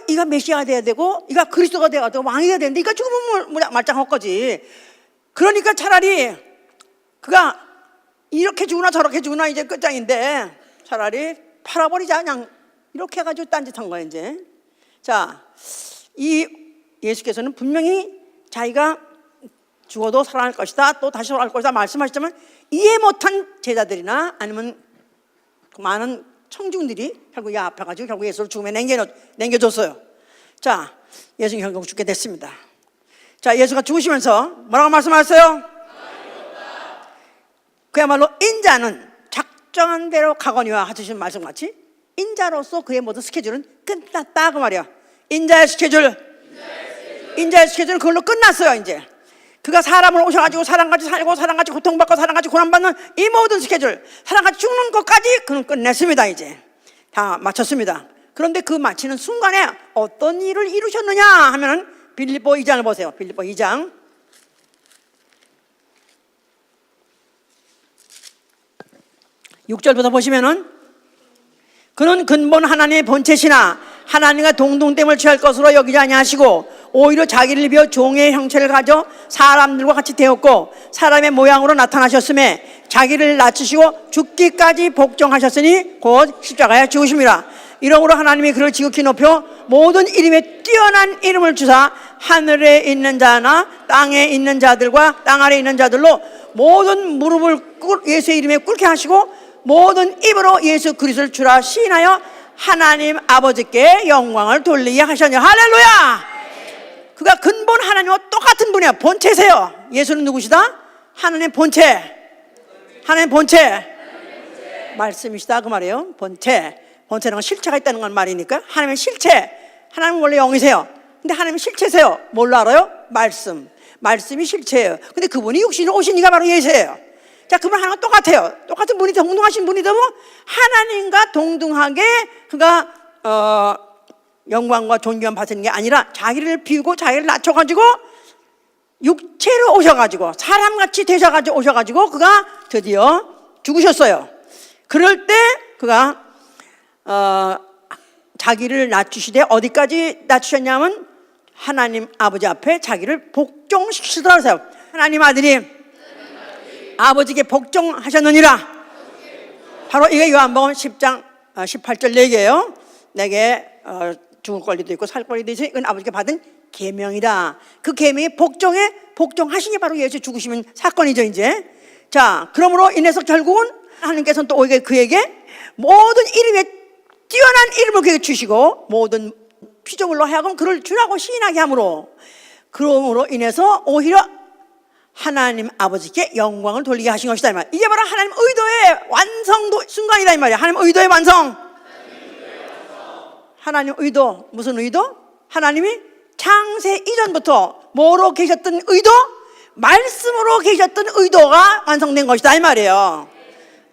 이가 메시아가 돼야 되고, 이가 그리스도가 돼야 되고, 왕이 돼야 되는데, 이가 죽으면 말짱할 거지. 그러니까 차라리 그가 이렇게 죽으나 저렇게 죽으나 이제 끝장인데, 차라리 팔아버리자. 그냥 이렇게 해가지고 딴짓한 거야 이제. 자, 이 예수께서는 분명히 자기가 죽어도 살아날 것이다, 또 다시 살아날 것이다 말씀하셨지만, 이해 못한 제자들이나 아니면 그 많은 청중들이 결국 이 앞에 가지고 결국 예수를 죽음에 남겨줬어요. 자, 예수는 결국 죽게 됐습니다. 자, 예수가 죽으시면서 뭐라고 말씀하셨어요? 그야말로 인자는 작정한 대로 가거니와 하시는 말씀같이 인자로서 그의 모든 스케줄은 끝났다 그 말이야. 인자의 스케줄은 그걸로 끝났어요. 이제 그가 사람을 오셔가지고 사람같이 살고 사람같이 고통받고 사람같이 고난받는 이 모든 스케줄, 사람같이 죽는 것까지 그는 끝냈습니다. 이제 다 마쳤습니다. 그런데 그 마치는 순간에 어떤 일을 이루셨느냐 하면은 빌립보 2장을 보세요. 빌립보 2장 6절부터 보시면은, 그는 근본 하나님의 본체시나 하나님과 동등됨을 취할 것으로 여기지 아니하시고 오히려 자기를 비워 종의 형체를 가져 사람들과 같이 되었고 사람의 모양으로 나타나셨음에 자기를 낮추시고 죽기까지 복종하셨으니 곧 십자가에 죽으심이라. 이러므로 하나님이 그를 지극히 높여 모든 이름에 뛰어난 이름을 주사 하늘에 있는 자나 땅에 있는 자들과 땅 아래에 있는 자들로 모든 무릎을 예수의 이름에 꿇게 하시고 모든 입으로 예수 그리스도를 주라 시인하여 하나님 아버지께 영광을 돌리게 하셨냐. 할렐루야. 그가 근본 하나님과 똑같은 분이야. 본체세요. 예수는 누구시다? 하나님의 본체. 하나님의 본체. 말씀이시다 그 말이에요. 본체라는 건 실체가 있다는 건 말이니까 하나님의 실체. 하나님은 원래 영이세요. 근데 하나님은 실체세요. 뭘로 알아요? 말씀이 실체예요. 근데 그분이 육신으로 오신 이가 바로 예수예요. 자, 그분 하나가 똑같아요. 똑같은 분이 동등하신 분이도 뭐 하나님과 동등하게 그가 영광과 존귀함 받는 게 아니라 자기를 비우고 자기를 낮춰가지고 육체로 오셔가지고 사람같이 되셔가지고 오셔가지고 그가 드디어 죽으셨어요. 그럴 때 그가 자기를 낮추시되 어디까지 낮추셨냐면 하나님 아버지 앞에 자기를 복종시키더라고요. 그래서 하나님 아들이 아버지께 복종하셨느니라. 바로 이게 요한복음 10장 18절 얘기예요. 내게 죽을 권리도 있고 살 권리도 있으니 이건 아버지께 받은 계명이다. 그 계명이 복종하시니 바로 예수 죽으시면 사건이죠 이제. 자, 그러므로 인해서 결국은 하나님께서는 또 그에게 모든 이름에 뛰어난 이름을 그에게 주시고 모든 피조물로 하여금 그를 주라고 시인하게 함으로, 그러므로 인해서 오히려 하나님 아버지께 영광을 돌리게 하신 것이다 이 말. 이게 바로 하나님 의도의 완성도 순간이다 이 말이야. 하나님 의도의 완성. 하나님 의도, 무슨 의도? 하나님이 창세 이전부터 뭐로 계셨던 의도? 말씀으로 계셨던 의도가 완성된 것이다 이 말이에요.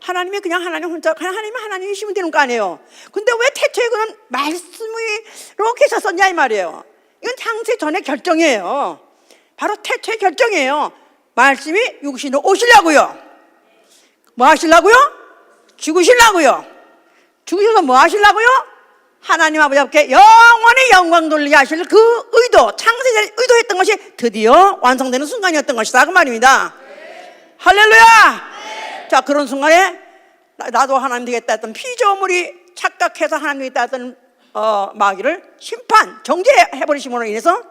하나님이 그냥 하나님 혼자, 하나님이시면 되는 거 아니에요. 근데 왜 태초에 그는 말씀으로 계셨었냐 이 말이에요. 이건 창세 전의 결정이에요. 바로 태초의 결정이에요. 말씀이 육신으로 오시려고요. 뭐 하시려고요? 죽으시려고요. 죽으셔서 뭐 하시려고요? 하나님 아버지 앞에 영원히 영광 돌리게 하실 그 의도, 창세전에 의도했던 것이 드디어 완성되는 순간이었던 것이다 그 말입니다. 할렐루야. 자, 그런 순간에 나도 하나님 되겠다 했던 피조물이 착각해서 하나님 되겠다 했던 마귀를 정죄해버리심으로 인해서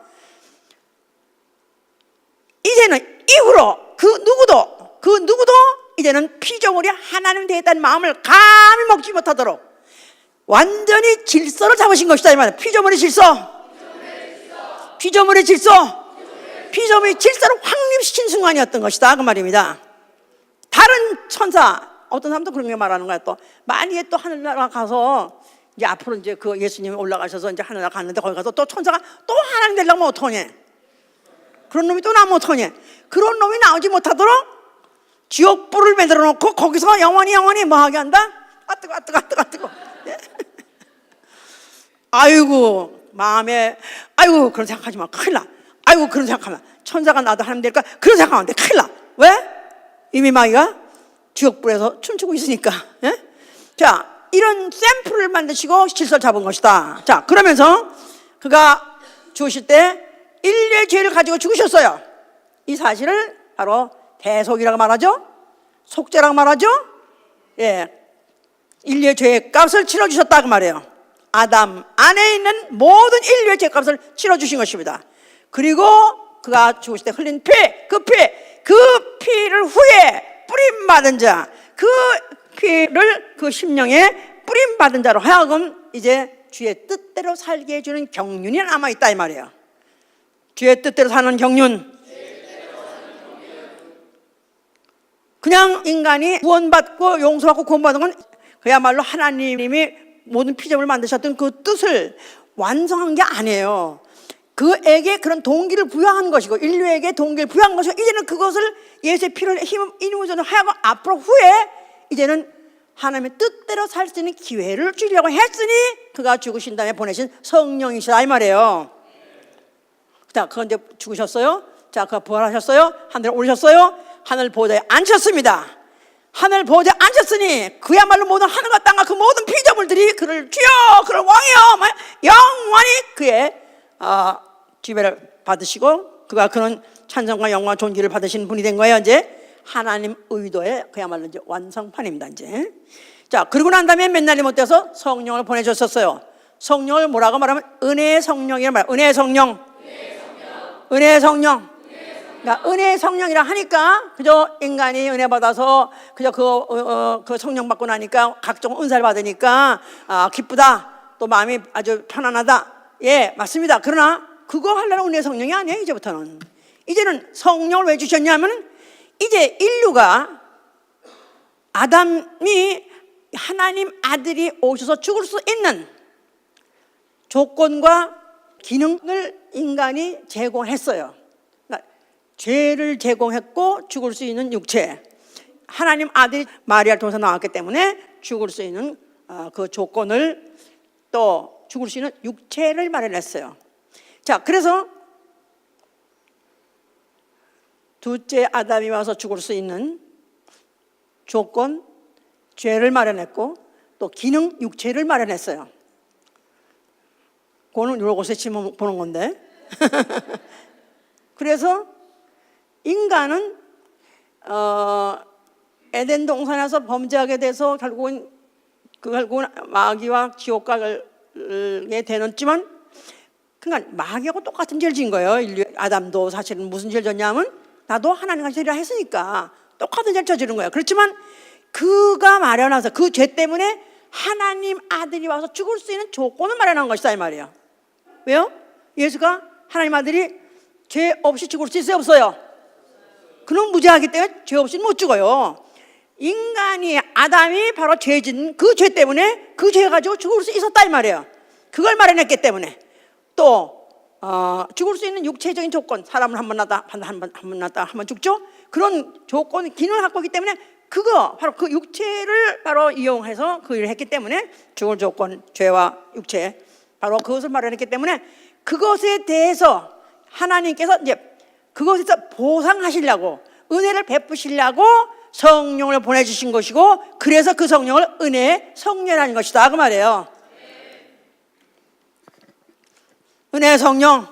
이제는 이후로 그 누구도 이제는 피조물이 하나님 되겠다는 마음을 감히 먹지 못하도록 완전히 질서를 잡으신 것이다 이 말이에요. 피조물의 질서를 질서를 확립시킨 순간이었던 것이다 그 말입니다. 다른 천사, 어떤 사람도 그런 게 말하는 거야. 또 만약에 또 하늘나라 가서 이제 앞으로 이제 그 예수님이 올라가셔서 이제 하늘나라 갔는데 거기 가서 또 천사가 또 하나님 되려고 하면 어떡하냐, 그런 놈이 또 나오면 어떡하냐, 그런 놈이 나오지 못하도록 지옥불을 만들어 놓고 거기서 영원히 뭐 하게 한다? 뜨거. 예? 아이고 마음에 아이고 그런 생각하지 마, 큰일 나. 아이고 그런 생각하면 천사가 나도 하나님 될까, 그런 생각하면 안 돼, 큰일 나. 왜? 이미 마귀가 지옥불에서 춤추고 있으니까. 예? 자, 이런 샘플을 만드시고 질서를 잡은 것이다. 자, 그러면서 그가 죽으실 때 인류의 죄를 가지고 죽으셨어요. 이 사실을 바로 대속이라고 말하죠. 속죄라고 말하죠. 예, 인류의 죄의 값을 치러주셨다 그 말이에요. 아담 안에 있는 모든 인류의 죄값을 치러주신 것입니다. 그리고 그가 죽으실 때 흘린 피, 그 피를 후에 뿌림받은 자, 그 피를 그 심령에 뿌림받은 자로 하여금 이제 주의 뜻대로 살게 해주는 경륜이 남아있다 이 말이에요. 주의 뜻대로 사는 경륜. 그냥 인간이 구원받고 용서받고 구원받은 건 그야말로 하나님이 모든 피조물을 만드셨던 그 뜻을 완성한 게 아니에요. 그에게 그런 동기를 부여한 것이고 인류에게 동기를 부여한 것이고 이제는 그것을 예수의 피를 힘입어서 하여금 앞으로 후에 이제는 하나님의 뜻대로 살 수 있는 기회를 주려고 했으니 그가 죽으신 다음에 보내신 성령이시다 이 말이에요. 자, 그건 이제 죽으셨어요. 자, 그가 부활하셨어요. 하늘에 오르셨어요. 하늘 보좌에 앉으셨습니다. 하늘 보좌에 앉았으니 그야말로 모든 하늘과 땅과 그 모든 피조물들이 그를 주여, 그를 왕이여, 영원히 그의 지배를 받으시고 그가 그런 찬송과 영광과 존귀를 받으시는 분이 된 거예요. 이제 하나님 의도의 그야말로 이제 완성판입니다. 이제 자, 그러고 난 다음에 몇 날이 못 돼서 성령을 보내주셨어요. 성령을 뭐라고 말하면 은혜의 성령이라고 말해요. 은혜의 성령. 그러니까 은혜의 성령이라 하니까 그저 인간이 은혜 받아서 그저 그 성령 받고 나니까 각종 은사를 받으니까 기쁘다, 또 마음이 아주 편안하다. 예, 맞습니다. 그러나 그거 하려는 은혜의 성령이 아니에요. 이제부터는. 이제는 성령을 왜 주셨냐면 이제 인류가 아담이 하나님 아들이 오셔서 죽을 수 있는 조건과 기능을 인간이 제공했어요. 그러니까 죄를 제공했고 죽을 수 있는 육체, 하나님 아들이 마리아를 통해서 나왔기 때문에 죽을 수 있는 그 조건을, 또 죽을 수 있는 육체를 마련했어요. 자, 그래서 둘째 아담이 와서 죽을 수 있는 조건, 죄를 마련했고 또 기능, 육체를 마련했어요. 그거는 요것에 지금 보는 건데 그래서 인간은 에덴 동산에서 범죄하게 돼서 결국은 마귀와 지옥가게 되었지만, 그러니까 마귀하고 똑같은 죄를 지은 거예요. 인류 아담도 사실은 무슨 죄를 졌냐면 나도 하나님과 죄를 했으니까 똑같은 죄를 저지른 거예요. 그렇지만 그가 마련해서 그 죄 때문에 하나님 아들이 와서 죽을 수 있는 조건을 마련한 것이다 이 말이에요. 왜요? 예수가 하나님 아들이 죄 없이 죽을 수 있어요, 없어요? 그는 무죄하기 때문에 죄 없이는 못 죽어요. 인간이, 아담이 바로 죄진 그 죄 때문에 그 죄 가지고 죽을 수 있었다 이 말이에요. 그걸 마련했기 때문에. 또 죽을 수 있는 육체적인 조건, 사람을 한 번 낳다 한 번 죽죠. 그런 조건, 기능을 갖고 있기 때문에 그거 바로 그 육체를 바로 이용해서 그 일을 했기 때문에 죽을 조건, 죄와 육체, 바로 그것을 마련했기 때문에 그것에 대해서 하나님께서 이제 그것에서 보상하시려고, 은혜를 베푸시려고 성령을 보내주신 것이고, 그래서 그 성령을 은혜의 성령이라는 것이다 그 말이에요. 은혜의 성령.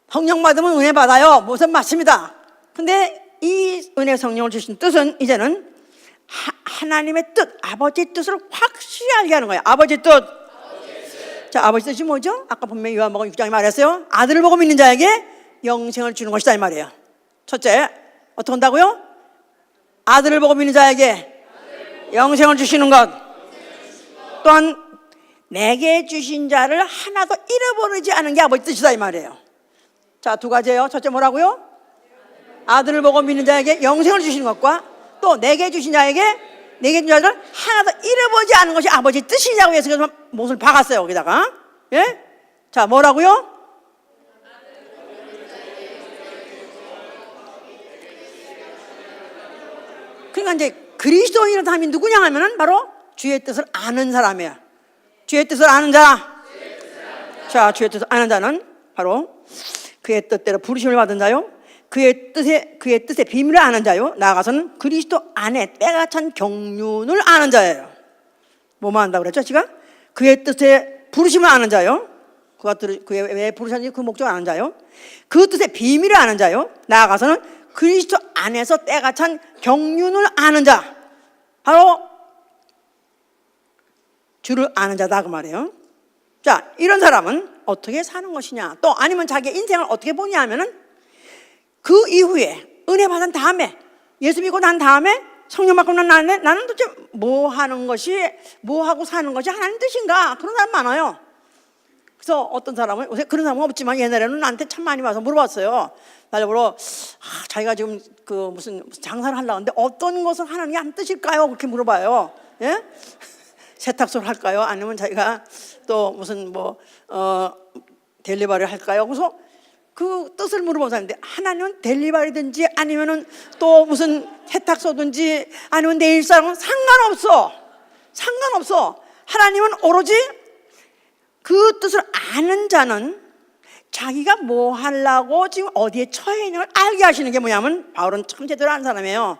성령 받으면 은혜 받아요. 무슨 맞습니다. 근데 이 은혜 성령을 주신 뜻은 이제는 하나님의 뜻, 아버지의 뜻을 확실히 알게 하는 거예요. 아버지의 뜻. 자, 아버지 뜻이 뭐죠? 아까 분명히 요한복음 6장에 말했어요. 아들을 보고 믿는 자에게 영생을 주는 것이다 이 말이에요. 첫째, 어떻게 한다고요? 아들을 보고 믿는 자에게 영생을 주시는 것. 또한 내게 주신 자를 하나도 잃어버리지 않은 게 아버지 뜻이다 이 말이에요. 자, 두 가지예요. 첫째 뭐라고요? 아들을 보고 믿는 자에게 영생을 주시는 것과 또 내게 주신 자에게 내게 주신 자를 하나도 잃어버리지 않은 것이 아버지 뜻이냐고 해서 그래서 못을 박았어요 거기다가. 예? 자, 뭐라고요? 그러니까 이제 그리스도인의 사람이 누구냐 하면은 바로 주의 뜻을 아는 사람이에요. 주의 뜻을 아는 자. 자, 주의 뜻을 아는 자는 바로 그의 뜻대로 부르심을 받은 자요, 그의 뜻의 비밀을 아는 자요, 나아가서는 그리스도 안에 때가 찬 경륜을 아는 자예요. 뭐만 한다고 그랬죠? 제가 그의 뜻의 부르심을 아는 자요, 그의 왜 부르셨는지 그 목적을 아는 자요, 그 뜻의 비밀을 아는 자요, 나아가서는 그리스도 안에서 때가 찬 경륜을 아는 자, 바로 주를 아는 자다 그 말이에요. 자, 이런 사람은 어떻게 사는 것이냐, 또 아니면 자기의 인생을 어떻게 보냐 하면은 그 이후에 은혜 받은 다음에 예수 믿고 난 다음에 성령 받고 난 다음에 나는 도대체 뭐 하는 것이, 뭐 하고 사는 것이 하나님 뜻인가, 그런 사람 많아요. 그래서 어떤 사람은, 요새 그런 사람은 없지만 옛날에는 나한테 참 많이 와서 물어봤어요. 나를 자기가 지금 그 무슨 장사를 하려고 하는데 어떤 것을 하는 게 하나님 뜻일까요? 그렇게 물어봐요. 예? 세탁소를 할까요? 아니면 자기가 또 무슨 델리버리를 할까요? 그래서 그 뜻을 물어본 사람인데, 하나님은 델리버리든지 아니면은 또 무슨 세탁소든지 아니면 내일사랑은 상관없어. 하나님은 오로지 그 뜻을 아는 자는 자기가 뭐 하려고 지금 어디에 처해 있는 걸 알게 하시는 게 뭐냐면, 바울은 참 제대로 아는 사람이에요.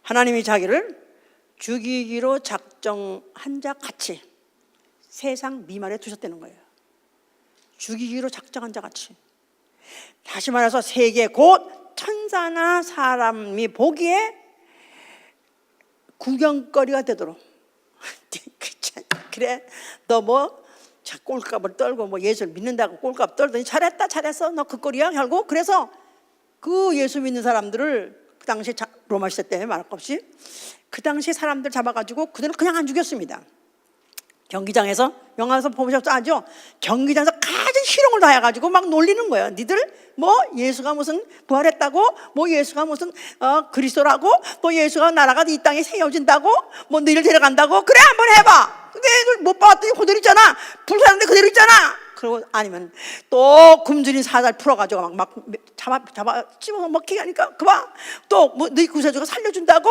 하나님이 자기를 죽이기로 작정한 자 같이 세상 미말에 두셨다는 거예요. 죽이기로 작정한 자 같이. 다시 말해서 세계 곧 천사나 사람이 보기에 구경거리가 되도록. 그래, 너 꼴값을 떨고 예수를 믿는다고 꼴값 떨더니 잘했어, 너 그 꼴이야 결국. 그래서 그 예수 믿는 사람들을 그 당시 로마 시대 때 말할 것 없이 그 당시 사람들 잡아가지고 그들을 그냥 안 죽였습니다. 경기장에서, 영화에서 보셨죠? 아죠? 경기장에서 가진 희롱을 다 해가지고 막 놀리는 거예요. 니들 예수가 무슨 부활했다고, 예수가 무슨 그리스도라고, 예수가 나라가 이 땅에 세워진다고, 너희를 데려간다고, 그래 한번 해봐. 근데 애들 못 봐왔더니 그대로 있잖아. 불사는데 그대로 있잖아. 그리고 아니면 또 굶주린 사살 풀어가지고 막 잡아 찝어서 먹히게 하니까 그봐, 또 너희 구세주가 살려준다고,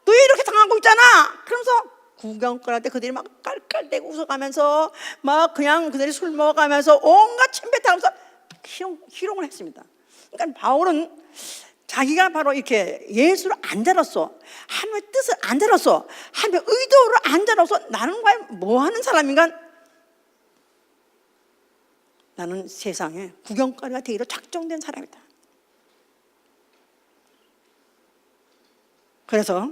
너희 이렇게 당하고 있잖아. 그러면서 구경거리 할 때 그들이 막 깔깔대고 웃어가면서 막 그냥 그들이 술 먹어가면서 온갖 침뱉어가면서 희롱을 했습니다. 그러니까 바울은 자기가 바로 이렇게 예수를 안 자로서, 하나님의 뜻을 안 자로서, 하나님의 의도를 안 자로서 나는 과연 뭐 하는 사람인가? 나는 세상에 구경거리가 되기로 작정된 사람이다. 그래서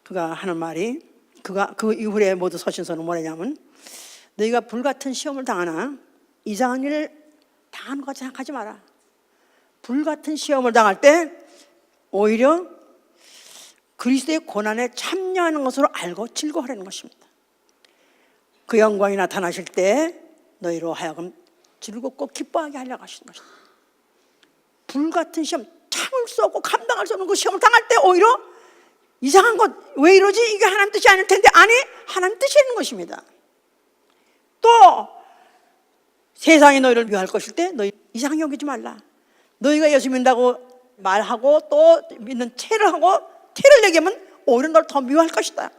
그가 하는 말이, 그 이후에 모두 서신서는 뭐냐면, 너희가 불같은 시험을 당하나 이상한 일을 당하는 것 같이 생각하지 마라. 불같은 시험을 당할 때 오히려 그리스도의 고난에 참여하는 것으로 알고 즐거워하라는 것입니다. 그 영광이 나타나실 때 너희로 하여금 즐겁고 기뻐하게 하려고 하시는 것입니다. 불같은 시험, 참을 수 없고 감당할 수 없는 그 시험을 당할 때 오히려 이상한 것, 왜 이러지? 이게 하나님 뜻이 아닐 텐데. 아니, 하나님 뜻이 있는 것입니다. 또 세상이 너희를 미워할 것일 때 너희 이상하게 여기지 말라. 너희가 예수 믿는다고 말하고 또 믿는 체를 얘기하면 오히려 너를 더 미워할 것이다.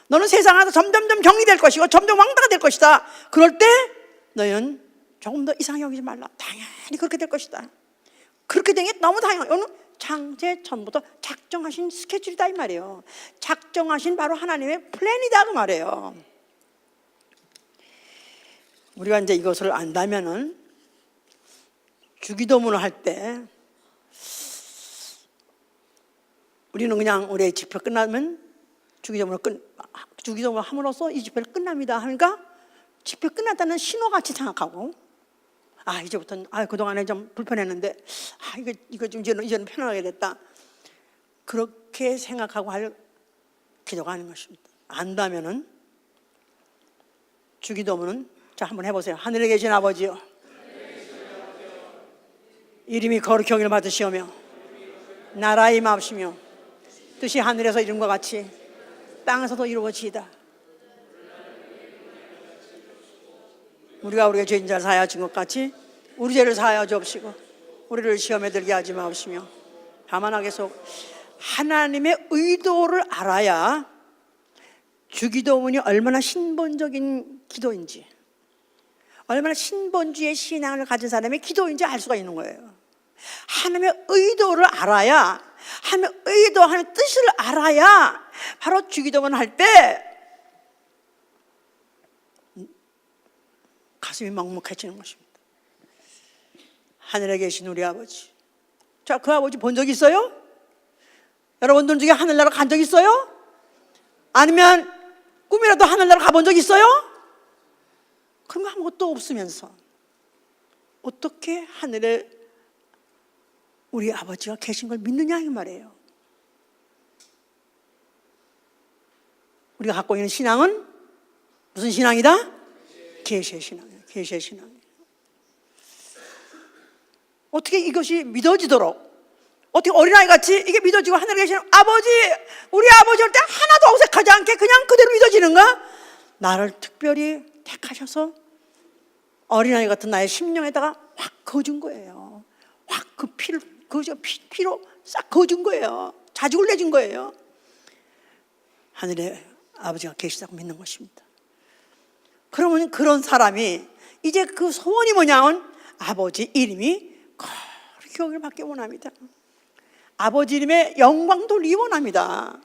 너는 세상 안에서 점점점 정리될 것이고 점점 왕따가 될 것이다. 그럴 때 너희는 조금 더 이상하게 여기지 말라. 당연히 그렇게 될 것이다. 그렇게 된 게 너무 당연해요. 창세 전부터 작정하신 스케줄이다 이 말이에요. 작정하신 바로 하나님의 플랜이다 그 말이에요. 우리가 이제 이것을 안다면은 주기도문을 할 때 우리는 그냥 우리의 집회 끝나면 주기도문을 함으로써 이 집회를 끝납니다 하니까 집회 끝났다는 신호같이 생각하고, 이제부터는 그동안에 좀 불편했는데 이거 좀 이제는 편하게 됐다, 그렇게 생각하고 할 기도가 아닌 것입니다. 안다면은 주기도문은, 자 한번 해보세요. 하늘에 계신 아버지여, 이름이 거룩히 여김을 받으시오며 나라의 임하옵시며 뜻이 하늘에서 이룬 것 같이 땅에서도 이루어지이다. 우리가 우리의 죄인 자를 사하여 준 것 같이 우리 죄를 사하여 주옵시고 우리를 시험에 들게 하지 마옵시며 다만 하게소. 하나님의 의도를 알아야 주기도문이 얼마나 신본적인 기도인지, 얼마나 신본주의 신앙을 가진 사람의 기도인지 알 수가 있는 거예요. 하나님의 의도를 알아야, 하나님의 의도하는 뜻을 알아야 바로 주기도문 할 때 가슴이 먹먹해지는 것입니다. 하늘에 계신 우리 아버지, 자, 그 아버지 본 적 있어요? 여러분들 중에 하늘나라 간 적 있어요? 아니면 꿈이라도 하늘나라 가본 적 있어요? 그런 거 아무것도 없으면서 어떻게 하늘에 우리 아버지가 계신 걸 믿느냐 이 말이에요. 우리가 갖고 있는 신앙은 무슨 신앙이다? 계시의 신앙이에요. 계시의 신앙이에요. 어떻게 이것이 믿어지도록, 어떻게 어린아이같이 이게 믿어지고 하늘에 계시는 아버지, 우리 아버지 올 때 하나도 어색하지 않게 그냥 그대로 믿어지는가? 나를 특별히 택하셔서 어린아이 같은 나의 심령에다가 확 그어준 거예요. 확 그 피를 피로 싹 그어준 거예요. 자죽을 내준 거예요. 하늘에 아버지가 계시다고 믿는 것입니다. 그러면 그런 사람이 이제 그 소원이 뭐냐면 아버지 이름이 거룩히 여김을 받기 원합니다. 아버지 이름의 영광 돌리기 원합니다.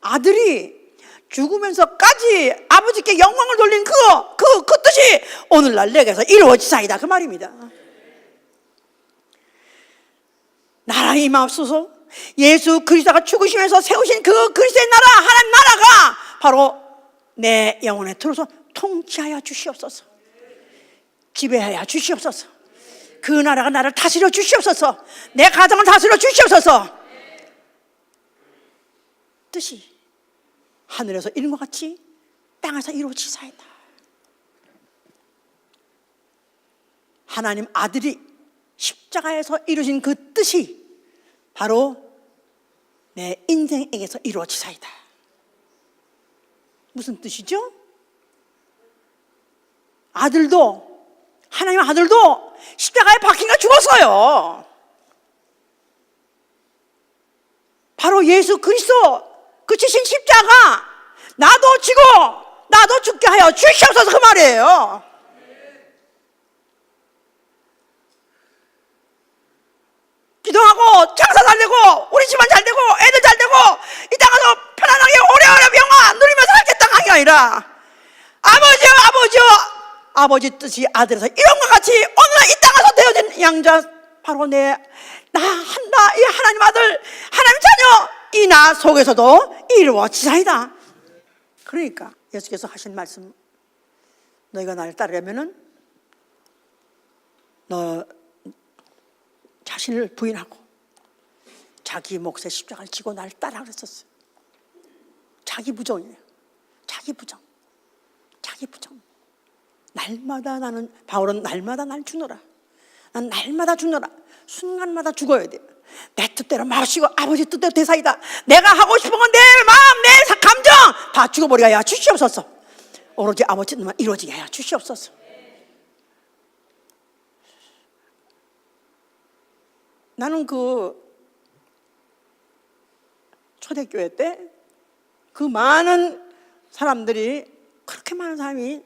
아들이 죽으면서까지 아버지께 영광을 돌린 그 뜻이 오늘날 내게서 이루어지사이다, 그 말입니다. 나라 임하옵소서. 예수 그리스도가 죽으시면서 세우신 그 그리스도의 나라, 하나님 나라가 바로 내 영혼에 들어서 통치하여 주시옵소서. 지배하여 주시옵소서. 그 나라가 나를 다스려 주시옵소서. 내 가정을 다스려 주시옵소서. 뜻이 하늘에서 이룬 것 같이 땅에서 이루어지사이다. 하나님 아들이 십자가에서 이루신 그 뜻이 바로 내 인생에게서 이루어지사이다. 무슨 뜻이죠? 아들도, 하나님 아들도 십자가에 박힌가 죽었어요. 바로 예수 그리스도 그 지신 십자가, 나도 지고 나도 죽게 하여 주시옵소서, 그 말이에요. 기도하고 장사 잘 되고 우리 집안 잘 되고 애들 잘 되고 이 땅에서 편안하게 오래오래 명화 누리면서 살겠다 하는 게 아니라 아버지요 아버지요, 아버지 뜻이 아들에서 이런 것 같이 오늘 이 땅에서 되어진 양자, 바로 나 한다, 이 하나님 아들, 하나님 자녀, 이 나 속에서도 이루어지사이다. 그러니까 예수께서 하신 말씀, 너희가 나를 따르려면은 너 자신을 부인하고 자기 몫의 십자가를 지고 나를 따라 그랬었어요. 자기 부정이에요. 자기 부정. 날마다 나는, 바울은 날마다 날 주노라. 난 날마다 주노라. 순간마다 죽어야 돼. 내 뜻대로 마시고 아버지 뜻대로 되사이다. 내가 하고 싶은 건 내 마음, 내 감정 다 죽어버리게 하여 주시옵소서. 오로지 아버지 뜻만 이루어지게 하여 주시옵소서. 나는 그 초대교회 때 그 많은 사람들이, 그렇게 많은 사람이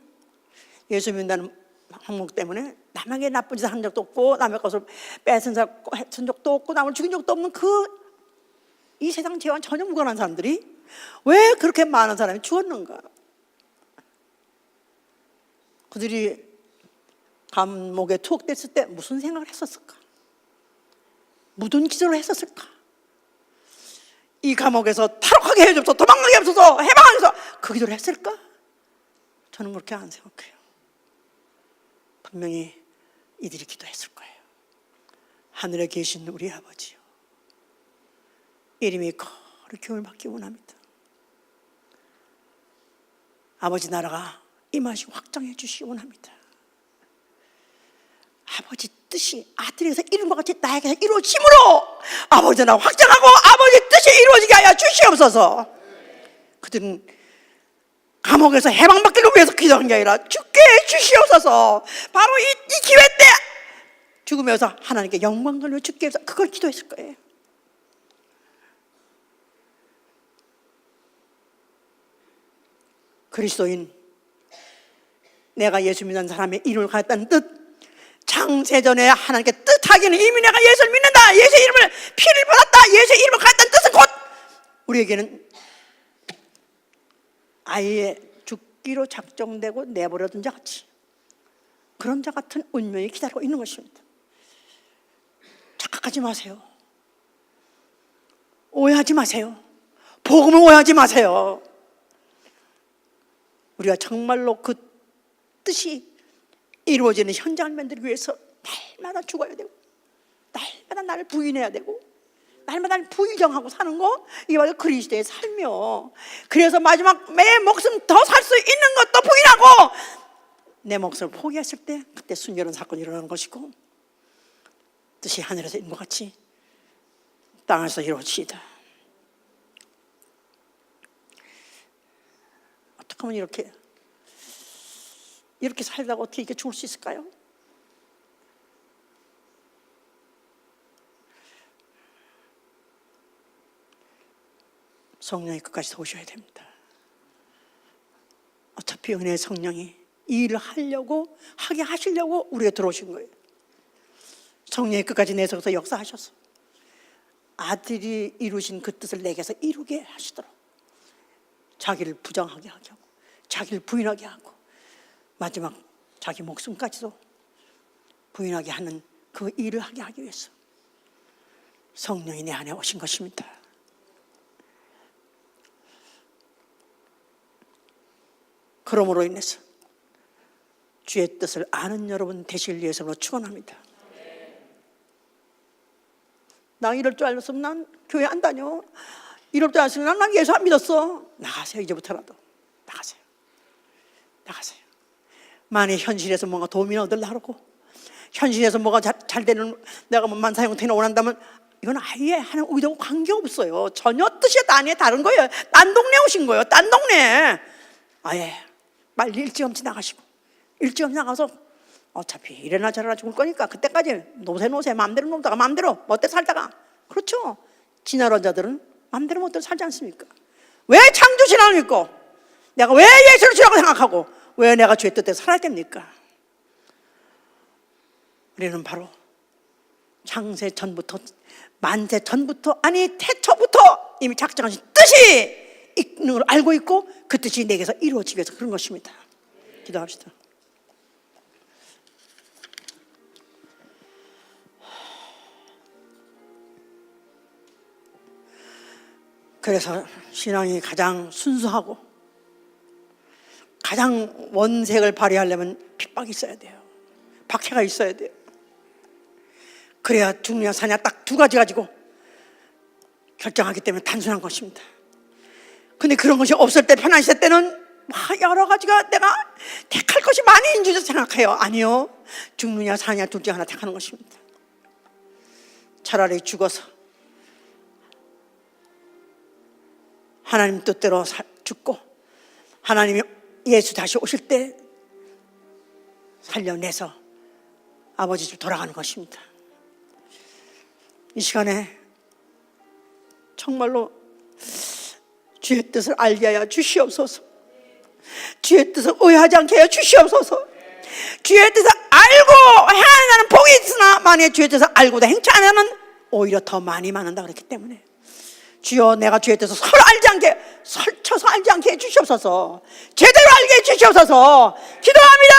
예수 믿는다는 항목 때문에 남에게 나쁜 짓을 한 적도 없고 남의 것을 뺏은 적도 없고 남을 죽인 적도 없는 이 세상 죄와 전혀 무관한 사람들이 왜 그렇게 많은 사람이 죽었는가? 그들이 감옥에 투옥됐을 때 무슨 생각을 했었을까? 무슨 기도를 했었을까? 이 감옥에서 탈옥하게 해주옵소서, 도망가게 해주옵소서, 해방하게 해주옵소서, 그 기도를 했을까? 저는 그렇게 안 생각해요. 분명히 이들이 기도했을 거예요. 하늘에 계신 우리 아버지요, 이름이 거룩히 받기 원합니다. 아버지 나라가 임하시 확장해 주시기 원합니다. 아버지 뜻이 아들에게서 이룬 것 같이 나에게서 이루어짐으로 아버지 나라 확장하고 아버지 뜻이 이루어지게 하여 주시옵소서. 그들은 감옥에서 해방받기를 위해서 기도한 게 아니라 죽게 해 주시옵소서. 바로 이 기회 때 죽으면서 하나님께 영광 돌려 죽게 해서 그걸 기도했을 거예요. 그리스도인, 내가 예수 믿는 사람의 이름을 가졌다는 뜻, 창세전에 하나님께 뜻하기는 이미 내가 예수를 믿는다, 예수의 이름을 피를 받았다, 예수의 이름을 가졌다는 뜻은 곧 우리에게는 아예 죽기로 작정되고 내버려둔 자 같이, 그런 자 같은 운명이 기다리고 있는 것입니다. 착각하지 마세요. 오해하지 마세요. 복음을 오해하지 마세요. 우리가 정말로 그 뜻이 이루어지는 현장을 만들기 위해서 날마다 죽어야 되고, 날마다 나를 부인해야 되고, 날마다 나를 부인정하고 사는 거, 이게 바로 그리스도의 삶이요. 그래서 마지막 내 목숨 더 살 수 있는 것도 부인하고 내 목숨을 포기했을 때, 그때 순결한 사건이 일어나는 것이고, 뜻이 하늘에서 있는 것 같이 땅에서 이루어지이다. 어떻게 하면 이렇게 살다가 어떻게 이렇게 죽을 수 있을까요? 성령이 끝까지 도우셔야 됩니다. 어차피 은혜의 성령이 이 일을 하게 하시려고 우리가 들어오신 거예요. 성령이 끝까지 내석에서 역사하셔서 아들이 이루신 그 뜻을 내게서 이루게 하시도록 자기를 부정하게 하게 하고, 자기를 부인하게 하고, 마지막 자기 목숨까지도 부인하게 하는 그 일을 하게 하기 위해서 성령이 내 안에 오신 것입니다. 그러므로 인해서 주의 뜻을 아는 여러분 되시길 위해서 축원합니다. 나 이럴 줄 알았으면 난 교회 안 다녀, 이럴 줄 알았으면 난 예수 안 믿었어. 나가세요. 이제부터라도 나가세요. 만약 현실에서 뭔가 도움이 얻으려고, 현실에서 뭐가 잘 되는, 내가 뭐 만사형태나 원한다면 이건 아예 하는 의도와 관계없어요. 전혀 뜻이 아니에요. 다른 거예요. 딴 동네 오신 거예요. 딴 동네. 아예 빨리 일찌감치 나가시고, 일찌감치 나가서 어차피 이래나 저래나 죽을 거니까 그때까지 노세 마음대로 놀다가 마음대로 멋대로 살다가, 그렇죠. 지나간 자들은 마음대로 멋대로 살지 않습니까? 왜 창조신앙을 믿고 내가 왜 예수를 주라고 생각하고 왜 내가 주의 뜻대로 살아야 됩니까? 우리는 바로 창세 전부터, 만세 전부터, 아니 태초부터 이미 작정하신 뜻이 있는 걸 알고 있고, 그 뜻이 내게서 이루어지기 위해서 그런 것입니다. 기도합시다. 그래서 신앙이 가장 순수하고 가장 원색을 발휘하려면 핍박이 있어야 돼요. 박해가 있어야 돼요. 그래야 죽냐 사냐 딱 두 가지 가지고 결정하기 때문에 단순한 것입니다. 근데 그런 것이 없을 때, 편하실 때는 여러 가지가 내가 택할 것이 많이 있는 줄 생각해요. 아니요. 죽느냐 사냐 둘 중 하나 택하는 것입니다. 차라리 죽어서 하나님 뜻대로 죽고 하나님이 예수 다시 오실 때 살려내서 아버지 집 돌아가는 것입니다. 이 시간에 정말로 주의 뜻을 알게 하여 주시옵소서. 주의 뜻을 오해하지 않게 하여 주시옵소서. 주의 뜻을 알고 행하는 복이 있으나 만약에 주의 뜻을 알고도 행치 않으면 오히려 더 많이 많은다 그랬기 때문에, 주여 내가 주의 뜻을 서로 알지 않게, 설쳐서 알지 않게 해주시옵소서. 제대로 알게 해주시옵소서. 기도합니다.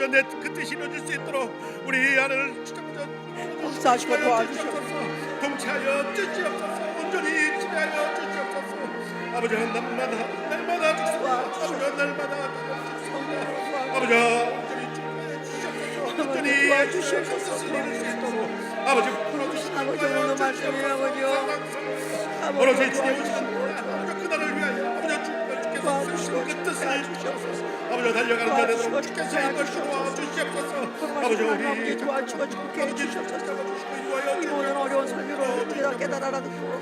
아버지 내 그 뜻이 이루어질 수 있도록 우리 아내를 역사하시고 도와주시옵소서. 동체하여 주시옵소서. 온전히 지배하여 주시옵소서. 아버지 날마다 주시옵소서. 아버지 날마다 주시옵소서. 아버지 온전히 주시옵소서. 아버지 풀어주시옵소서. 아버지 오늘 말씀이 아버지요. 오로지 주님 오시는 아버지 그날을 위하여 아버지 주께서 쓰시고 그 뜻을 주시옵소서. 아버지 달려가는 자들은 주께서 인도하시고 주시옵소서. 아버지 우리 도와주시고 주께 해주시옵소서. 이 모든 어려운 삶으로 깨달아라 듣고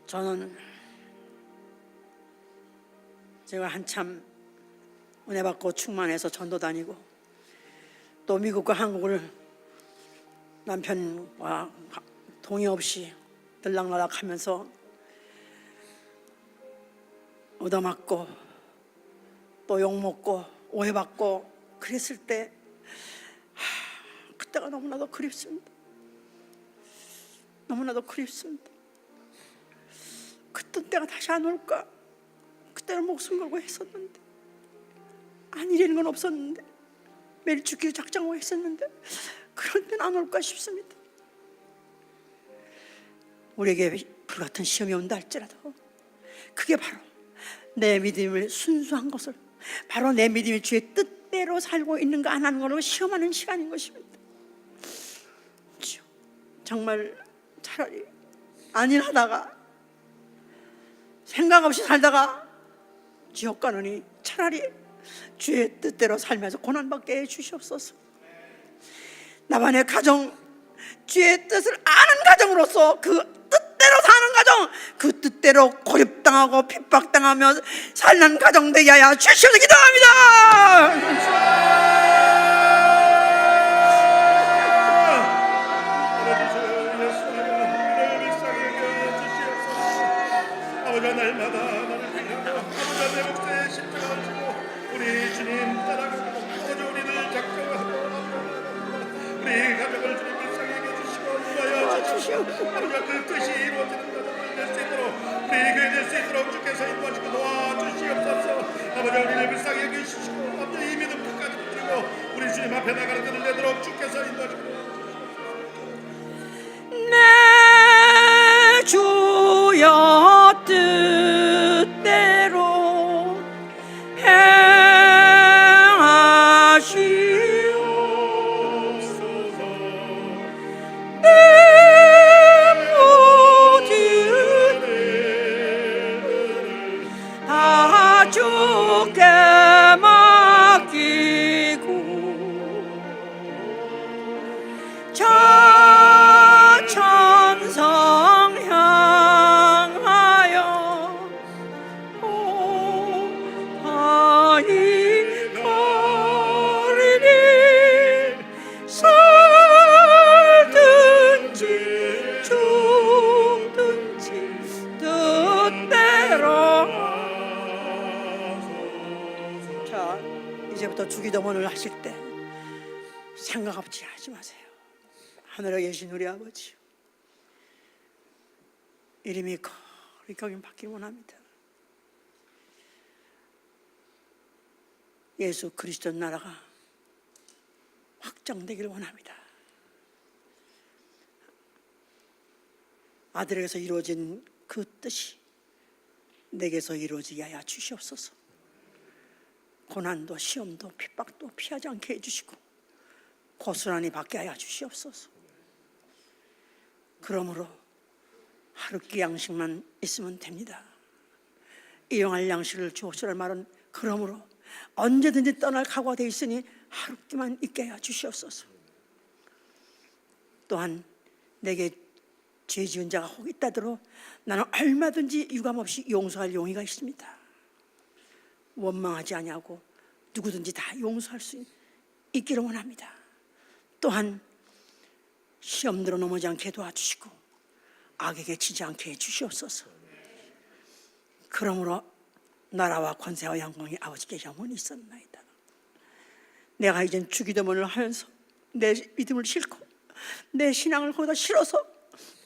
저는 제가 한참 은혜 받고 충만해서 전도 다니고 또 미국과 한국을 남편과 동의 없이 들락날락하면서 얻어맞고 또 욕먹고 오해받고 그랬을 때 그때가 너무나도 그립습니다. 너무나도 그립습니다. 그때 때가 다시 안 올까? 그때는 목숨 걸고 했었는데 안 이래는 건 없었는데 매일 죽기로 작정하고 했었는데 그런 때는 안 올까 싶습니다. 우리에게 불같은 시험이 온다 할지라도 그게 바로 내 믿음을 순수한 것을 바로 내 믿음이 주의 뜻대로 살고 있는가 안 하는 걸로 시험하는 시간인 것입니다. 정말 차라리 안일하다가 생각 없이 살다가 지옥 가느니 차라리 주의 뜻대로 살면서 고난받게 해주시옵소서. 나만의 가정 주의 뜻을 아는 가정으로서 그 뜻대로 사는 가정, 그 뜻대로 고립당하고 핍박당하며 살는 가정 되게 하여 주시옵소서. 기도합니다. 날마다 나를 위하여 아버지 내 목자의 십자가를 지고 우리 주님 따라가고 아버지 우리를 작정하고 우리 가족을 주님 불쌍히 여겨주시고 인도하여 주시옵소서. 아버지 그 뜻이 이루어지는 가정을 될 수 있도록 우리 교회 될 수 있도록 주께서 인도하시고 도와주시옵소서. 아버지 우리를 불쌍히 여겨주시고 아버지 이 믿음 끝까지 붙이고 우리 주님 앞에 나가는 길을 내도록 주께서 인도하시고 내 주여 뜻대로 행하시옵소서. 내 모든 일을 다 주께 맡기고 이제부터 주기도문을 하실 때 생각 없이 하지 마세요. 하늘에 계신 우리 아버지, 이름이 거룩히 여김 받기를 원합니다. 예수 그리스도 나라가 확장되기를 원합니다. 아들에게서 이루어진 그 뜻이 내게서 이루어지게 하여 주시옵소서. 고난도 시험도 핍박도 피하지 않게 해주시고 고스란히 받게 하여 주시옵소서. 그러므로 하루 끼 양식만 있으면 됩니다. 일용할 양식을 주옵소서 말은 그러므로 언제든지 떠날 각오가 되어 있으니 하루 끼만 있게 하여 주시옵소서. 또한 내게 죄 지은 자가 혹 있다더러 나는 얼마든지 유감없이 용서할 용의가 있습니다. 원망하지 아니하고 누구든지 다 용서할 수 있기를 원합니다. 또한 시험대로 넘어지 않게 도와주시고 악에게 지지 않게 해주시옵소서. 그러므로 나라와 권세와 영광이 아버지께 영원히 있었나이다. 내가 이젠 주기도문을 하면서 내 믿음을 싣고 내 신앙을 거기다 실어서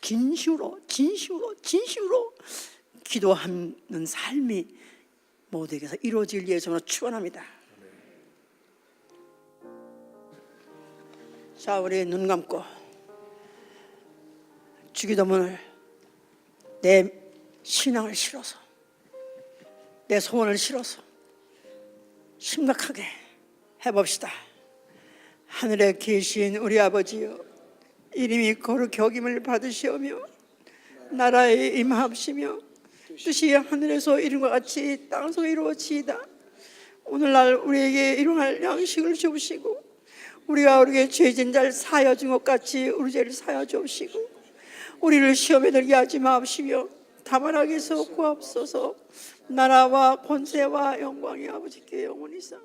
진심으로 기도하는 삶이 모두에게서 이루어질 예정으로 축원합니다. 자, 우리 눈 감고 주기도문을 내 신앙을 실어서 내 소원을 실어서 심각하게 해봅시다. 하늘에 계신 우리 아버지여, 이름이 거룩히 여김을 받으시오며 나라에 임하옵시며 뜻이 하늘에서 이룬 것 같이 땅에서 이루어지이다. 오늘날 우리에게 일용할 양식을 주시고 우리가 우리에게 죄진 자를 사하여 준 것 같이 우리 죄를 사하여 주시고 우리를 시험에 들게 하지 마옵시며 다만 악에서 구하옵소서. 나라와 권세와 영광이 아버지께 영원히 있사.